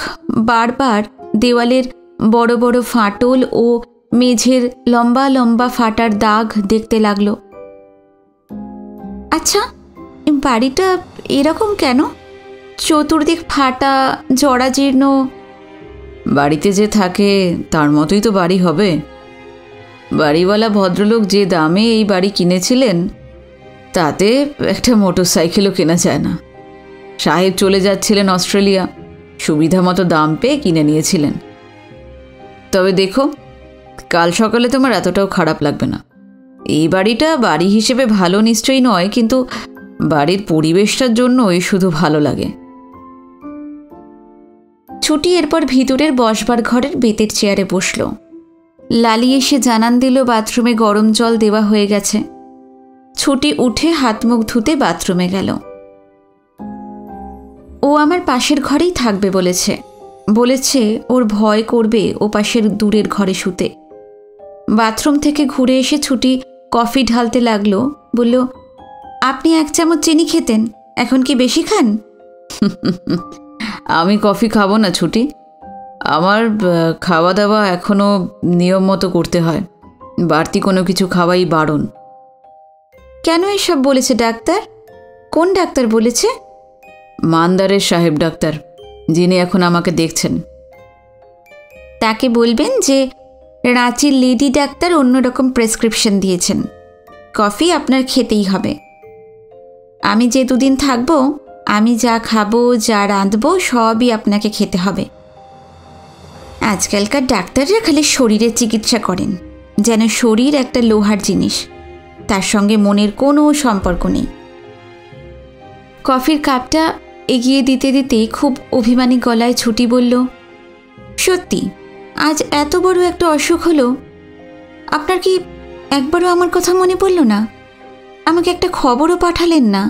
বারবার দেওয়ালের বড় বড় ফাটল ও মেঝের লম্বা লম্বা ফাটার দাগ দেখতে লাগলো। আচ্ছা, বাড়িটা এরকম কেন? চতুর্দিক ফাটা, জরাজীর্ণ। বাড়িতে যে থাকে তার মতোই তো বাড়ি হবে। বাড়িওয়ালা ভদ্রলোক যে দামে এই বাড়ি কিনেছিলেন তাতে একটা মোটরসাইকেলও কেনা যায় না। সাহেব চলে যাচ্ছিলেন অস্ট্রেলিয়া, সুবিধা মতো দাম পেয়ে কিনে নিয়েছিলেন। তবে দেখো, কাল সকালে তোমার এতটাও খারাপ লাগবে না। এই বাড়িটা বাড়ি হিসেবে ভালো নিশ্চয়ই নয়, কিন্তু বাড়ির পরিবেশটার জন্যই শুধু ভালো লাগে। ছুটি এরপর ভিতরের বসবার ঘরের বেতের চেয়ারে বসল। লালি এসে জানান দিল বাথরুমে গরম জল দেওয়া হয়ে গেছে। ছুটি উঠে হাত মুখ ধুতে বাথরুমে গেল। ও আমার পাশের ঘরেই থাকবে বলেছে। বলেছে ওর ভয় করবে ও পাশের দূরের ঘরে শুতে। বাথরুম থেকে ঘুরে এসে ছুটি কফি ঢালতে লাগলো। বলল, আপনি 1 চামচ চিনি খেতেন, এখন কি বেশি খান? আমি কফি খাবো না ছুটি। আমার খাওয়া দাওয়া এখনও নিয়ম মতো করতে হয়। বাড়তি কোনো কিছু খাওয়াই বারণ। কেন এসব বলেছে ডাক্তার? কোন ডাক্তার বলেছে? মান্দারের সাহেব ডাক্তার, যিনি এখন আমাকে দেখছেন। তাকে বলবেন যে রাঁচির লেডি ডাক্তার অন্যরকম প্রেসক্রিপশন দিয়েছেন, কফি আপনার খেতেই হবে। আমি যে দুদিন থাকবো, আমি যা খাবো, যা রাঁধবো, সবই আপনাকে খেতে হবে। আজকালকার ডাক্তাররা খালি শরীরের চিকিৎসা করেন, যেন শরীর একটা লোহার জিনিস, তার সঙ্গে মনের কোনো সম্পর্ক নেই। কফির কাপটা এগিয়ে দিতে দিতে খুব অভিমানী গলায় ছুটি বলল, সত্যি আজ এত বড় একটা অসুখ হলো, আপনার কি একবারও আমার কথা মনে পড়ল না? আমাকে একটা খবরও পাঠালেন না।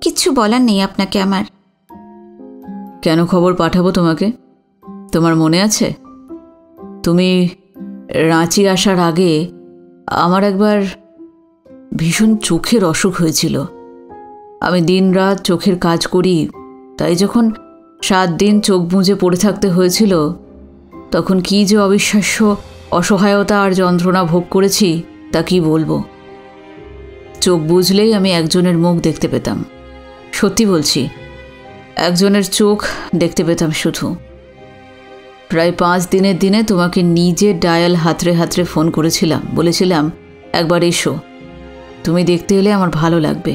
কিচ্ছু বলার নেই আপনাকে আমার। কেন খবর পাঠাবো তোমাকে? তোমার মনে আছে, তুমি রাঁচি আসার আগে আমার একবার ভীষণ চোখের অসুখ হয়েছিল। আমি দিনরাত চোখের কাজ করি, তাই যখন 7 দিন চোখ বুজে পড়ে থাকতে হয়েছিল, তখন কী যে অবিশ্বাস্য অসহায়তা আর যন্ত্রণা ভোগ করেছি তা কি বলবো। চোখ বুঝলেই আমি একজনের মুখ দেখতে পেতাম, সত্যি বলছি, একজনের চোখ দেখতে পেতাম শুধু। প্রায় 5 দিনের দিনে তোমাকে নিজে ডায়াল হাতড়ে হাতড়ে ফোন করেছিলাম, বলেছিলাম একবার এসো, তুমি দেখতে এলে আমার ভালো লাগবে।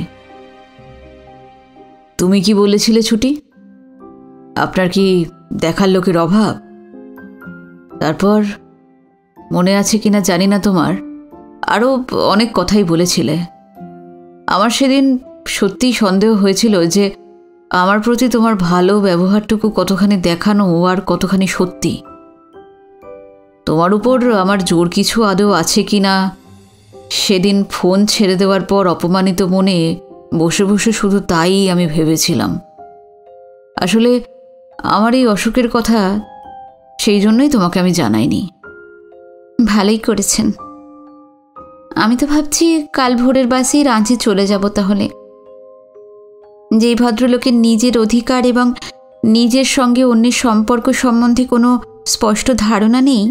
তুমি কি বলেছিলে ছুটি? আপনার কি দেখার লোকের অভাব? তারপর মনে আছে কিনা জানি না তোমার, আরও অনেক কথাই বলেছিলে। আমার সেদিন সত্যিই সন্দেহ হয়েছিল যে আমার প্রতি তোমার ভালো ব্যবহারটুকু কতখানি দেখানো আর কতখানি সত্যি। তোমার উপর আমার জোর কিছু আদৌ আছে কি না, সেদিন ফোন ছেড়ে দেওয়ার পর অপমানিত মনে বসে বসে শুধু তাই আমি ভেবেছিলাম। আসলে আমার এই অসুখের কথা সেই জন্যই তোমাকে আমি জানাইনি। ভালোই করেছেন। আমি তো ভাবছি কাল ভোরের বাসেই রাঁচি চলে যাব। তাহলে যেই ভদ্রলোকের নিজের অধিকার এবং নিজের সঙ্গে অন্যের সম্পর্ক সম্বন্ধে কোনো স্পষ্ট ধারণা নেই,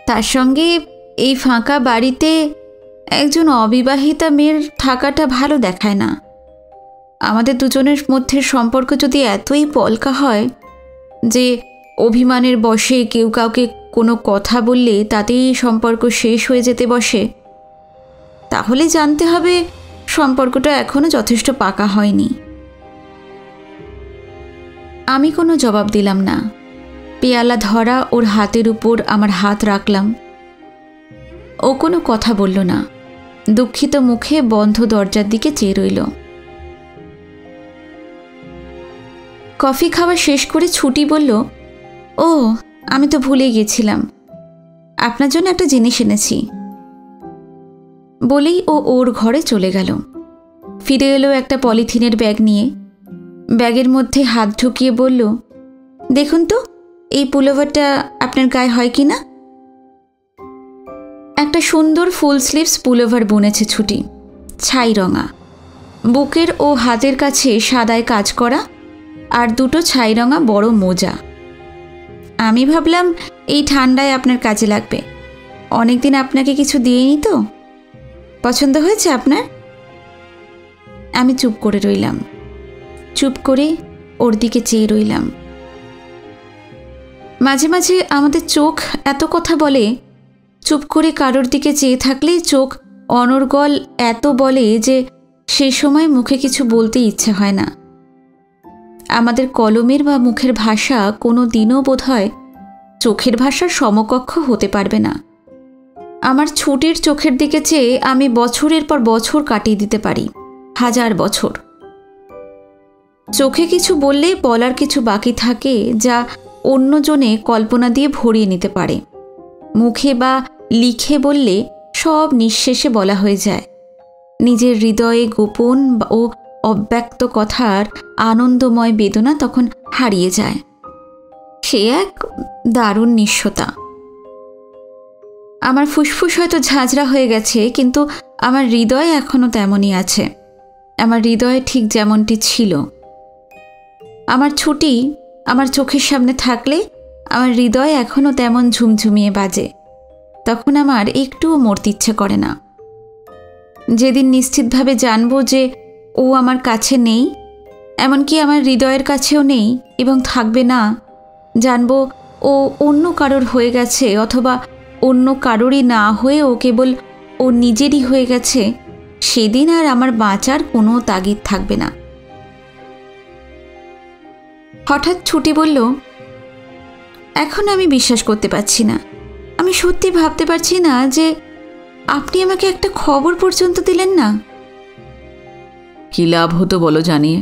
তার সঙ্গে এই ফাঁকা বাড়িতে একজন অবিবাহিতা মেয়ের থাকাটা ভালো দেখায় না। আমাদের দুজনের মধ্যে সম্পর্ক যদি এতই পলকা হয় যে অভিমানের বশে কেউ কাউকে কোনো কথা বললে তাতেই সম্পর্ক শেষ হয়ে যেতে বসে, তাহলে জানতে হবে সম্পর্কটা এখনো যথেষ্ট পাকা হয়নি। আমি কোনো জবাব দিলাম না। পেয়ালা ধরা ওর হাতের উপর আমার হাত রাখলাম। ও কোনো কথা বলল না, দুঃখিত মুখে বন্ধ দরজার দিকে চেয়ে রইল। কফি খাওয়া শেষ করে ছুটি বলল, ও আমি তো ভুলে গেছিলাম, আপনার জন্য একটা জিনিস এনেছি। বলেই ও ওর ঘরে চলে গেল। ফিরে এলো একটা পলিথিনের ব্যাগ নিয়ে। ব্যাগের মধ্যে হাত ঢুকিয়ে বলল, দেখুন তো এই পুলোভারটা আপনার গায়ে হয় কি না। একটা সুন্দর ফুল স্লিভস পুলোভার বুনেছে ছুটি, ছাই রঙা, বুকের ও হাতের কাছে সাদায় কাজ করা, আর 2টো ছাই রঙা বড় মোজা। আমি ভাবলাম এই ঠান্ডায় আপনার কাজে লাগবে। অনেকদিন আপনাকে কিছু দিইনি তো। পছন্দ হয়েছে আপনার? আমি চুপ করে রইলাম। চুপ করে ওর দিকে চেয়ে রইলাম। মাঝে মাঝে আমাদের চোখ এত কথা বলে, চুপ করে কারোর দিকে চেয়ে থাকলে চোখ অনর্গল এত বলে যে সেই সময় মুখে কিছু বলতে ইচ্ছে হয় না। আমাদের কলমের বা মুখের ভাষা কোনো দিনও বোধহয় চোখের ভাষার সমকক্ষ হতে পারবে না। আমার ছুটির চোখের দিকে চেয়ে আমি বছরের পর বছর কাটিয়ে দিতে পারি, 1000 বছর। চোখে কিছু বললে বলার কিছু বাকি থাকে যা অন্যজনে কল্পনা দিয়ে ভরিয়ে নিতে পারে। মুখে বা লিখে বললে সব নিঃশেষে বলা হয়ে যায়। নিজের হৃদয়ে গোপন ও অব্যক্ত কথার আনন্দময় বেদনা তখন হারিয়ে যায়। সে এক দারুণ নিঃস্বতা। আমার ফুসফুস হয়তো ঝাঁঝরা হয়ে গেছে, কিন্তু আমার হৃদয় এখনও তেমনই আছে। আমার হৃদয় ঠিক যেমনটি ছিল। আমার ছুটি আমার চোখের সামনে থাকলে আমার হৃদয় এখনও তেমন ঝুমঝুমিয়ে বাজে। তখন আমার একটুও মরতে ইচ্ছে করে না। যেদিন নিশ্চিতভাবে জানবো যে ও আমার কাছে নেই, এমনকি আমার হৃদয়ের কাছেও নেই এবং থাকবে না। জানবো ও অন্য কারোর হয়ে গেছে, অথবা অন্য কারোরই না হয়ে ও কেবল ও নিজেরই হয়ে গেছে, সেদিন আর আমার বাঁচার কোনো তাগিদ থাকবে না। হঠাৎ ছুটি বলল, এখন আমি বিশ্বাস করতে পারছি না, আমি সত্যি ভাবতে পারছি না যে আপনি আমাকে একটা খবর পর্যন্ত দিলেন না। কি লাভ হতো বলো জানিয়ে?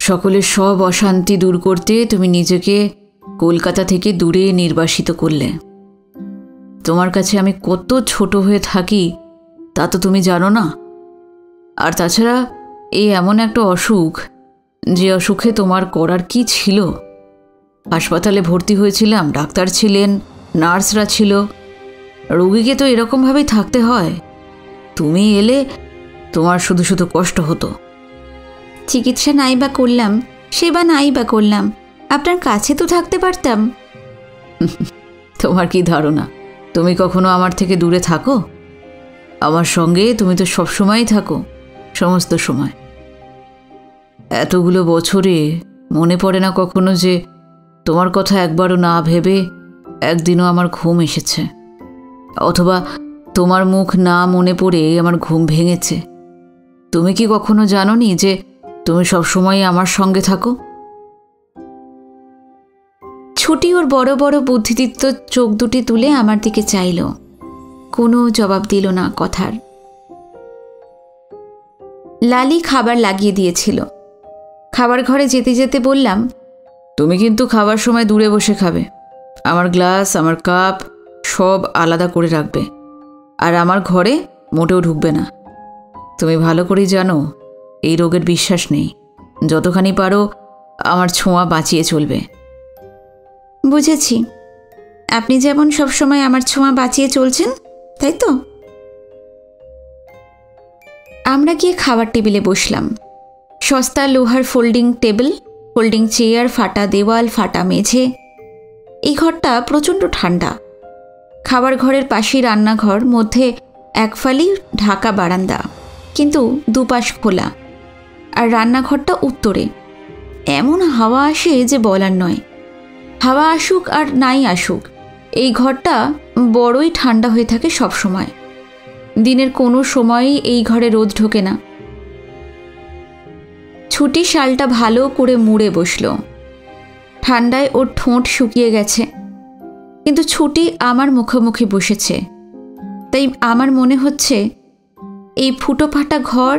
সকলের সব অশান্তি দূর করতে তুমি নিজেকে কলকাতা থেকে দূরে নির্বাসিত করলে। তোমার কাছে আমি কত ছোট হয়ে থাকি তা তো তুমি জানো না। আর তাছাড়া এই এমন একটা অসুখ, যে অসুখে তোমার করার কি ছিল? হাসপাতালে ভর্তি হয়েছিলাম, ডাক্তার ছিলেন, নার্সরা ছিল। রোগীকে তো এরকমভাবেই থাকতে হয়। তুমি এলে তোমার শুধু শুধু কষ্ট হতো। চিকিৎসা নাই বা করলাম, সেবা নাই বা করলাম, আপনার কাছে তো থাকতে পারতাম। তোমার কি ধারণা তুমি কখনো আমার থেকে দূরে থাকো? আমার সঙ্গে তুমি তো সবসময়ই থাকো, সমস্ত সময়। এতগুলো বছরে মনে পড়ে না কখনো যে তোমার কথা একবারও না ভেবে একদিনও আমার ঘুম এসেছে, অথবা তোমার মুখ না মনে পড়ে আমার ঘুম ভেঙেছে? তুমি কি কখনো জানোনি যে তুমি সবসময় আমার সঙ্গে থাকো? ছুটি ওর বড় বড় বুদ্ধিদীপ্ত চোখ দুটি তুলে আমার দিকে চাইল, কোনো জবাব দিল না কথার। লালি খাবার লাগিয়ে দিয়েছিল। খাবার ঘরে যেতে যেতে বললাম, তুমি কিন্তু খাবার সময় দূরে বসে খাবে। আমার গ্লাস, আমার কাপ সব আলাদা করে রাখবে, আর আমার ঘরে মোটেও ঢুকবে না। তুমি ভালো করেই জানো এই রোগের বিশ্বাস নেই। যতখানি পারো আমার ছোঁয়া বাঁচিয়ে চলবে। বুঝেছি, আপনি যেমন সবসময় আমার ছোঁয়া বাঁচিয়ে চলছেন, তাই তো? আমরা গিয়ে খাবার টেবিলে বসলাম। সস্তা লোহার ফোল্ডিং টেবিল, ফোল্ডিং চেয়ার, ফাটা দেওয়াল, ফাটা মেঝে। এই ঘরটা প্রচণ্ড ঠান্ডা। খাবার ঘরের পাশেই রান্নাঘর, মধ্যে এক ফালি ঢাকা বারান্দা, কিন্তু দুপাশ খোলা। আর রান্নাঘরটা উত্তরে। এমন হাওয়া আসে যে বলার নয়। হাওয়া আসুক আর নাই আসুক, এই ঘরটা বড়ই ঠান্ডা হয়ে থাকে সব সময়। দিনের কোনো সময়ই এই ঘরে রোদ ঢোকে না। ছুটি শালটা ভালো করে মুড়ে বসল। ঠান্ডায় ওর ঠোঁট শুকিয়ে গেছে, কিন্তু ছুটি আমার মুখোমুখি বসেছে। তাই আমার মনে হচ্ছে এই ফুটো ফাটা ঘর,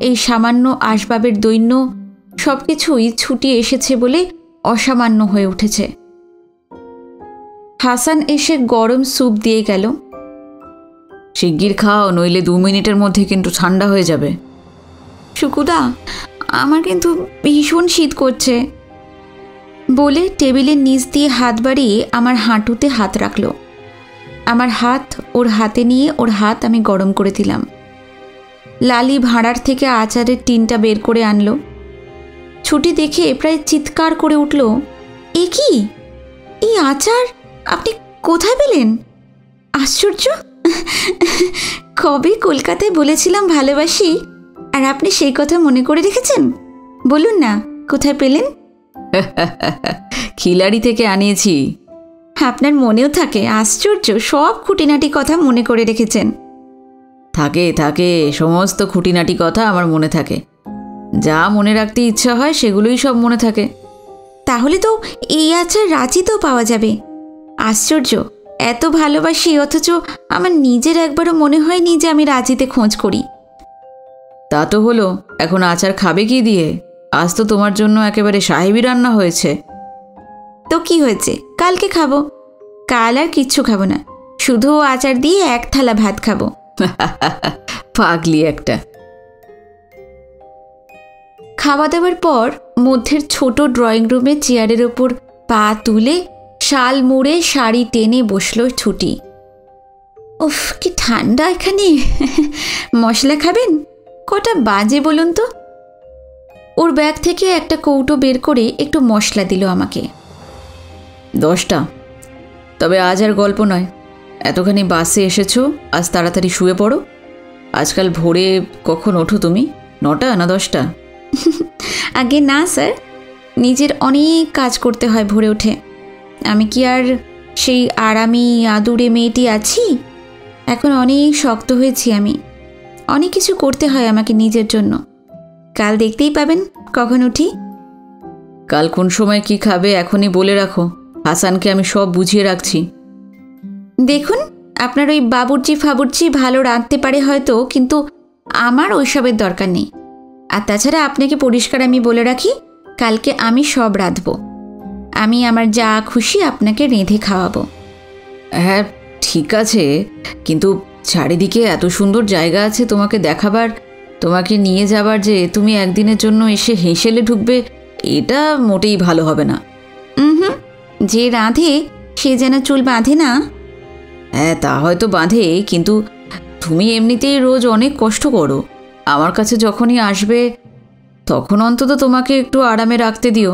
এই সামান্য আসবাবের দৈন্য, সব কিছুই ছুটি এসেছে বলে অসামান্য হয়ে উঠেছে। হাসান এসে গরম স্যুপ দিয়ে গেল। শিগগির খাও, নইলে 2 মিনিটের মধ্যে কিন্তু ঠান্ডা হয়ে যাবে। শুকুদা, আমার কিন্তু ভীষণ শীত করছে বলে টেবিলের নিচ দিয়ে হাত বাড়িয়ে আমার হাঁটুতে হাত রাখল। আমার হাত ওর হাতে নিয়ে ওর হাত আমি গরম করে দিলাম। লালি ভাঁড়ার থেকে আচারের টিনটা বের করে আনলো। ছুটি দেখে প্রায় চিৎকার করে উঠল, এ কি, এই আচার আপনি কোথায় পেলেন? আশ্চর্য, কবে কলকাতায় বলেছিলাম ভালোবাসি, আর আপনি সেই কথা মনে করে রেখেছেন? বলুন না, কোথায় পেলেন? খিলাড়ি থেকে আনিয়েছি। আপনার মনেও থাকে? আশ্চর্য, সব খুঁটিনাটি কথা মনে করে রেখেছেন। থাকে থাকে, সমস্ত খুঁটিনাটি কথা আমার মনে থাকে। যা মনে রাখতে ইচ্ছা হয় সেগুলোই সব মনে থাকে। তাহলে তো এই আচার রাঁচিতেও পাওয়া যাবে। আশ্চর্য, এত ভালোবাসি অথচ আমার নিজের একবারও মনে হয়নি যে আমি রাঁচিতে খোঁজ করি। তা তো হলো, এখন আচার খাবে কি দিয়ে? আজ তো তোমার জন্য একেবারে সাহেবি রান্না হয়েছে। তো কি হয়েছে, কালকে খাবো। কাল আর কিচ্ছু খাবো না, শুধু আচার দিয়ে 1 থালা ভাত খাবো। পাগলি একটা। খাওয়া দাওয়ার পর মধ্যের ছোট ড্রয়িং রুমে চেয়ারের ওপর পা তুলে শাল মুড়ে শাড়ি টেনে বসলো ছুটি। উফ, কি ঠান্ডা এখানে। মশলা খাবেন? কটা বাজে বলুন তো? ওর ব্যাগ থেকে একটা কৌটো বের করে একটু মশলা দিল আমাকে। 10টা। তবে আজ আর গল্প নয়, এতখানি বাসে এসেছো, আজ তাড়াতাড়ি শুয়ে পড়ো। আজকাল ভোরে কখন ওঠো তুমি? 9টা না 10টা? আগে না স্যার, নিজের অনেক কাজ করতে হয় ভোরে উঠে। আমি কি আর সেই আরামি আদুরে মেয়েটি আছি? এখন অনেক শক্ত হয়েছি আমি, অনেক কিছু করতে হয় আমাকে নিজের জন্য। কাল দেখতেই পাবেন কখন উঠি। কাল কোন সময় কি খাবে এখনই বলে রাখো, হাসানকে আমি সব বুঝিয়ে রাখছি। দেখুন, আপনার ওই বাবুর্চি ফাবুর্চি ভালো রাঁধতে পারে হয়তো, কিন্তু আমার ওইসবের দরকার নেই। আর তাছাড়া আপনাকে পরিষ্কার আমি বলে রাখি, কালকে আমি সব রাঁধব। আমি আমার যা খুশি আপনাকে রেঁধে খাওয়াবো। হ্যাঁ ঠিক আছে, কিন্তু চারিদিকে এত সুন্দর জায়গা আছে তোমাকে দেখাবার, তোমাকে নিয়ে যাবার, যে তুমি একদিনের জন্য এসে হেসেলে ঢুকবে, এটা মোটেই ভালো হবে না। হুম, যে রাঁধে সে যেন চুল বাঁধে না। হ্যাঁ তা হয়তো বাঁধে, কিন্তু তুমি এমনিতেই রোজ অনেক কষ্ট করো। আমার কাছে যখনই আসবে তখন অন্তত তোমাকে একটু আরামে রাখতে দিও।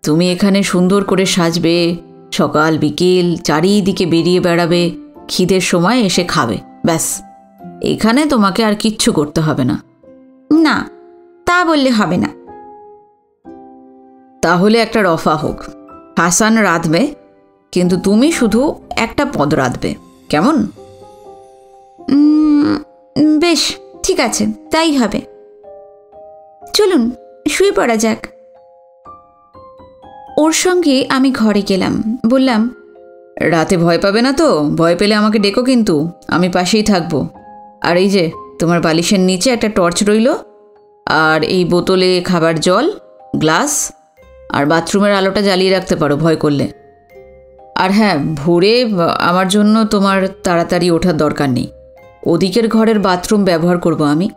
তুমি এখানে সুন্দর করে সাজবে, সকাল বিকেল চারিদিকে বেরিয়ে বেড়াবে, খিদের সময় এসে খাবে, ব্যাস। এখানে তোমাকে আর কিচ্ছু করতে হবে না। না, তা বললে হবে না। তাহলে একটা রফা হোক, হাসান রাঁধবে, কিন্তু তুমি শুধু একটা পদ রাঁধবে, কেমন? বেশ, ঠিক আছে, তাই হবে। চলুন শুয়ে পড়া যাক। ওর সঙ্গে আমি ঘরে গেলাম, বললাম, রাতে ভয় পাবে না তো? ভয় পেলে আমাকে ডেকো, কিন্তু আমি পাশেই থাকবো। আর এই যে তোমার বালিশের নিচে একটা টর্চ রইল, আর এই বোতলে খাবার জল, গ্লাস, আর বাথরুমের আলোটা জ্বালিয়ে রাখতে পারো ভয় করলে। আর হ্যাঁ, ভোরে আমার জন্য তোমার তাড়াতাড়ি ওঠার দরকার নেই, ওদিকের ঘরের বাথরুম ব্যবহার করব আমি।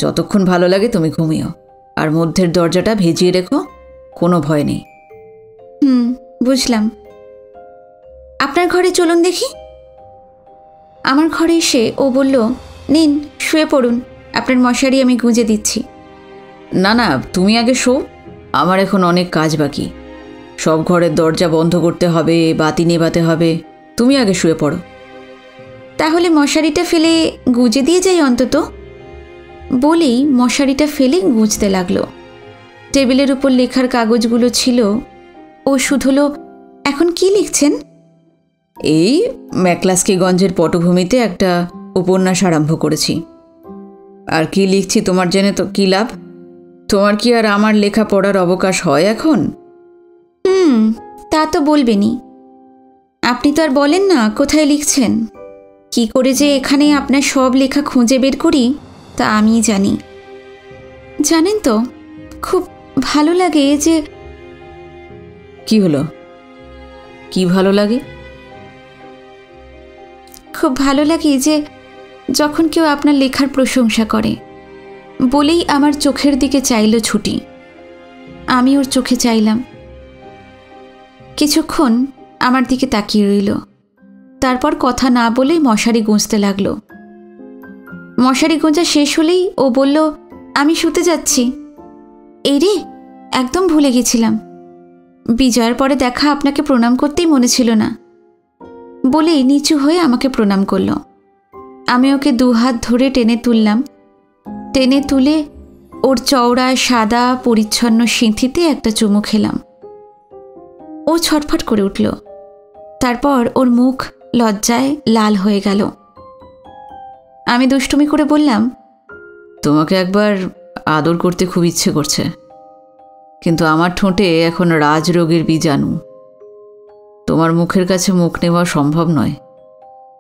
যতক্ষণ ভালো লাগে তুমি ঘুমিও, আর মধ্যের দরজাটা ভেজিয়ে রেখো, কোনো ভয় নেই। বুঝলাম। আপনার ঘরে চলুন দেখি। আমার ঘরে এসে ও বলল, নিন শুয়ে পড়ুন, আপনার মশারি আমি গুঁজে দিচ্ছি। না না, তুমি আগে শো, আমার এখন অনেক কাজ বাকি। সব ঘরের দরজা বন্ধ করতে হবে, বাতি নেভাতে হবে, তুমি আগে শুয়ে পড়ো। তাহলে মশারিটা ফেলে গুঁজে দিয়ে যাই অন্তত। বলেই মশারিটা ফেলে গুঁজতে লাগলো। টেবিলের উপর লেখার কাগজগুলো ছিল। ও শুধুলো, এখন কি লিখছেন? এই ম্যাকলাস্কিগঞ্জের পটভূমিতে একটা উপন্যাস আরম্ভ করেছি। আর কি লিখছি তোমার জেনে তো কি লাভ? তোমার কি আর আমার লেখা পড়ার অবকাশ হয় এখন? তা তো বলবেনই। আপনি তো আর বলেন না কোথায় লিখছেন। কি করে যে এখানে আপনার সব লেখা খুঁজে বের করি তা আমিই জানি। জানেন তো, খুব ভালো লাগে যে। কি হলো? কি ভালো লাগে? খুব ভালো লাগে যে যখন কেউ আপনার লেখার প্রশংসা করে। বলেই আমার চোখের দিকে চাইল ছুটি। আমি ওর চোখে চাইলাম। কিছুক্ষণ আমার দিকে তাকিয়ে রইল, তারপর কথা না বলেই মশারি গুঁজতে লাগলো। মশারি গোঁজা শেষ হলেই ও বলল, আমি শুতে যাচ্ছি। এই রে, একদম ভুলে গেছিলাম, বিজয়ের পরে দেখা আপনাকে প্রণাম করতেই মনে ছিল না। বলেই নিচু হয়ে আমাকে প্রণাম করল। আমি ওকে দুহাত ধরে টেনে তুললাম। টেনে তুলে ওর চওড়া সাদা পরিচ্ছন্ন সিঁথিতে একটা চুমু খেলাম। ও ছটফট করে উঠল। তারপর ওর মুখ লজ্জায় লাল হয়ে গেল। আমি দুষ্টুমি করে বললাম, তোমাকে একবার আদর করতে খুব ইচ্ছে করছে, কিন্তু আমার ঠোঁটে এখন রাজরোগের বীজাণু, তোমার মুখের কাছে মুখ নেওয়া সম্ভব নয়।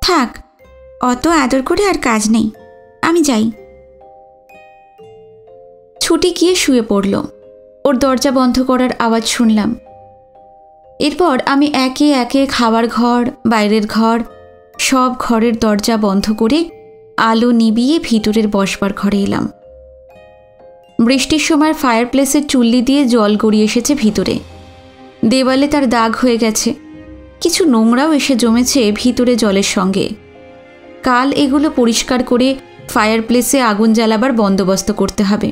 থাক, অত আদর করে আর কাজ নেই, আমি যাই। ছুটি গিয়ে শুয়ে পড়ল। ওর দরজা বন্ধ করার আওয়াজ শুনলাম। এরপর আমি একে একে খাবার ঘর, বাইরের ঘর, সব ঘরের দরজা বন্ধ করে আলো নিভিয়ে ভিতরের বসবার ঘরে এলাম। বৃষ্টির সময় ফায়ার প্লেসের চুল্লি দিয়ে জল গড়িয়ে এসেছে ভিতরে। দেওয়ালে তার দাগ হয়ে গেছে, কিছু নোংরাও এসে জমেছে ভিতরে জলের সঙ্গে। কাল এগুলো পরিষ্কার করে ফায়ার প্লেসে আগুন জ্বালাবার বন্দোবস্ত করতে হবে,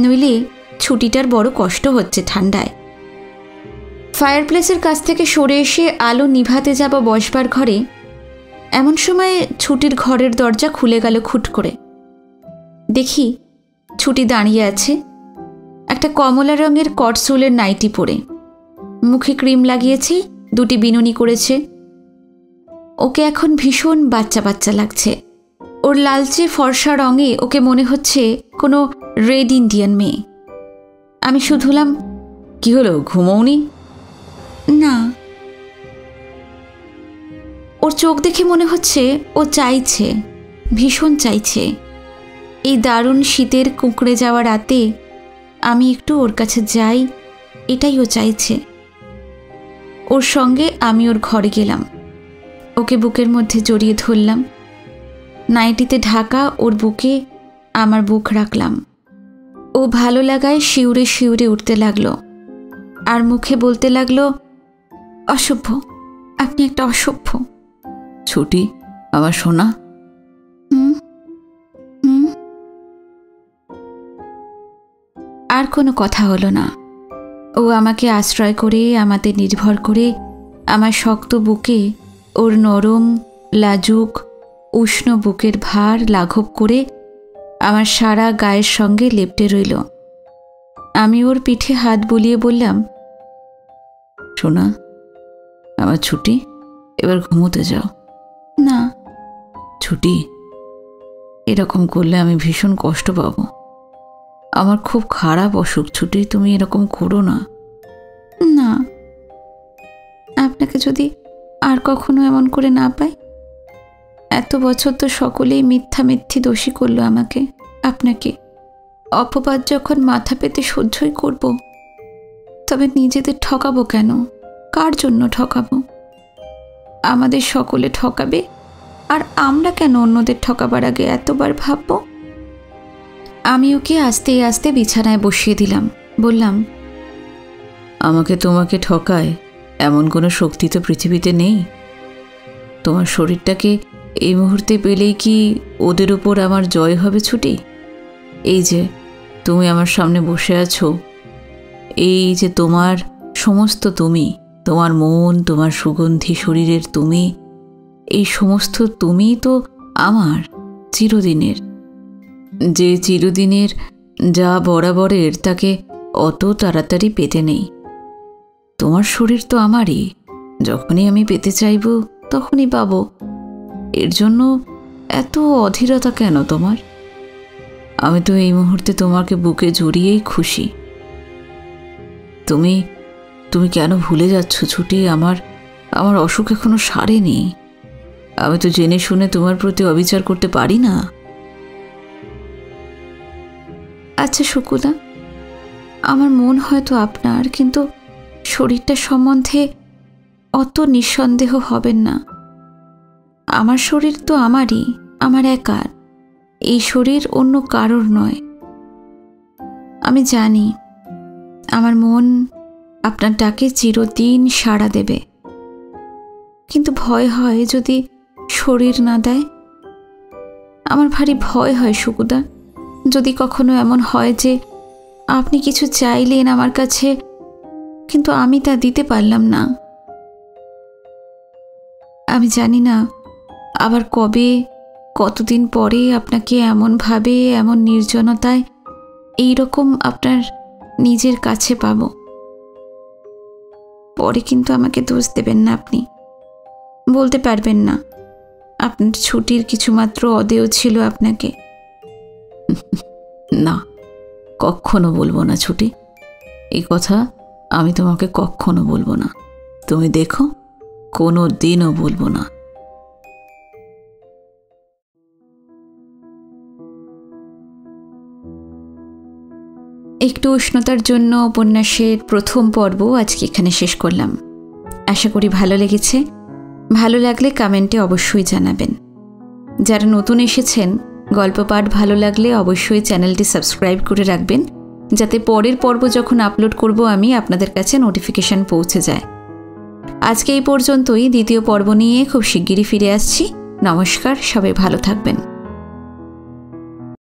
নইলে ছুটিটার বড় কষ্ট হচ্ছে ঠান্ডায়। ফায়ার প্লেসের কাছ থেকে সরে এসে আলো নিভাতে যাব বসবার ঘরে, এমন সময় ছুটির ঘরের দরজা খুলে গেল খুট করে। দেখি ছুটি দাঁড়িয়ে আছে, একটা কমলা রঙের কটসুলের নাইটি পরে, মুখে ক্রিম লাগিয়েছে, দুটি বিনুনি করেছে। ওকে এখন ভীষণ বাচ্চা বাচ্চা লাগছে। ওর লালচে ফর্সা রঙে ওকে মনে হচ্ছে কোনো রেড ইন্ডিয়ান মেয়ে। আমি শুধুলাম, কি হলো, ঘুমোওনি? না। ওর চোখ দেখে মনে হচ্ছে ও চাইছে, ভীষণ চাইছে। এই দারুণ শীতের কুঁকড়ে যাওয়া রাতে আমি একটু ওর কাছে যাই, এটাই ও চাইছে। ওর সঙ্গে আমি ওর ঘরে গেলাম, ওকে বুকের মধ্যে জড়িয়ে ধরলাম। নাইটিতে ঢাকা ওর বুকে আমার বুক রাখলাম। ও ভালো লাগায় শিউরে শিউরে উঠতে লাগলো আর মুখে বলতে লাগলো, অসভ্য, আপনি একটা অসভ্য। ছুটি, আমার সোনা। আর কোনো কথা হলো না। ও আমাকে আশ্রয় করে, আমাতে নির্ভর করে, আমার শক্ত বুকে ওর নরম লাজুক উষ্ণ বুকের ভার লাঘব করে আমার সারা গায়ের সঙ্গে লেপ্টে রইল। আমি ওর পিঠে হাত বুলিয়ে বললাম, সোনা, আমার ছুটি, এবার ঘুমোতে যাও। না। ছুটি, এরকম করলে আমি ভীষণ কষ্ট পাবো। আমার খুব খারাপ অসুখ ছুটি, তুমি এরকম করো না। না, আপনাকে যদি আর কখনো এমন করে না পাই। এত বছর তো সকলেই মিথ্যা মিথ্যি দোষী করলো আমাকে, আপনাকে। অপবাদ যখন মাথা পেতে সহ্যই করব, তবে নিজেদের ঠকাবো কেন? কার জন্য ঠকাবো? আমাদের সকলে ঠকাবে, আর আমরা কেন অন্যদের ঠকাবার আগে এতবার ভাববো? আমি ওকে আস্তে আস্তে বিছানায় বসিয়ে দিলাম। বললাম, আমাকে তোমাকে ঠকায় এমন কোনো শক্তি তো পৃথিবীতে নেই। তোমার শরীরটাকে এই মুহূর্তে পেলেই কি ওদের উপর আমার জয় হবে ছুটি? এই যে তুমি আমার সামনে বসে আছো, এই যে তোমার সমস্ত তুমি, তোমার মন, তোমার সুগন্ধি শরীরের তুমি, এই সমস্ত তুমি তো আমার চিরদিনের। যে চিরদিনের, যা বরাবরের, তাকে অত তাড়াতাড়ি পেতে নেই। তোমার শরীর তো আমারই, যখনই আমি পেতে চাইব তখনই পাবো। এর জন্য এত অধীরতা কেন তোমার? আমি তো এই মুহূর্তে তোমাকে বুকে জড়িয়েই খুশি। তুমি তুমি কেন ভুলে যাচ্ছ ছুটি? আমার অসুখ এখনো সারেনি। আমি তো জেনে শুনে তোমার প্রতি অবিচার করতে পারি না। আচ্ছা শুকুদা, আমার মন হয়তো আপনার, কিন্তু শরীরটা সম্বন্ধে অত নিঃসন্দেহ হবেন না। আমার শরীর তো আমারই, আমার একার। এই শরীর অন্য কারোর নয়। আমি জানি আমার মন আপনার ডাকে চিরদিন সাড়া দেবে, কিন্তু ভয় হয় যদি শরীর না দেয়। আমার ভারী ভয় হয় শুকুদা, যদি কখনো এমন হয় যে আপনি কিছু চাইলেন আমার কাছে, কিন্তু আমি তা দিতে পারলাম না। আমি জানি না আবার কবে, কতদিন পরে আপনাকে এমনভাবে, এমন নির্জনতায় এইরকম আপনার নিজের কাছে পাবো। পরে কিন্তু আমাকে দোষ দেবেন না। আপনি বলতে পারবেন না আপনার ছুটির কিছুমাত্র অদেয় ছিল আপনাকে। না, কখনো বলবো না ছুটি, এই কথা আমি তোমাকে কখনো বলবো না। তুমি দেখো, কোনো দিনও বলবো না। একটু উষ্ণতার জন্য উপন্যাসের প্রথম পর্ব আজকে এখানে শেষ করলাম। আশা করি ভালো লেগেছে। ভালো লাগলে কমেন্টে অবশ্যই জানাবেন। যারা নতুন এসেছেন, গল্প পাঠ ভালো লাগলে অবশ্যই চ্যানেলটি সাবস্ক্রাইব করে রাখবেন, যাতে পরের পর্ব যখন আপলোড করব আমি আপনাদের কাছে নোটিফিকেশন পৌঁছে যায়। আজকে এই পর্যন্তই। দ্বিতীয় পর্ব নিয়ে খুব শিগগিরই ফিরে আসছি। নমস্কার, সবাই ভালো থাকবেন।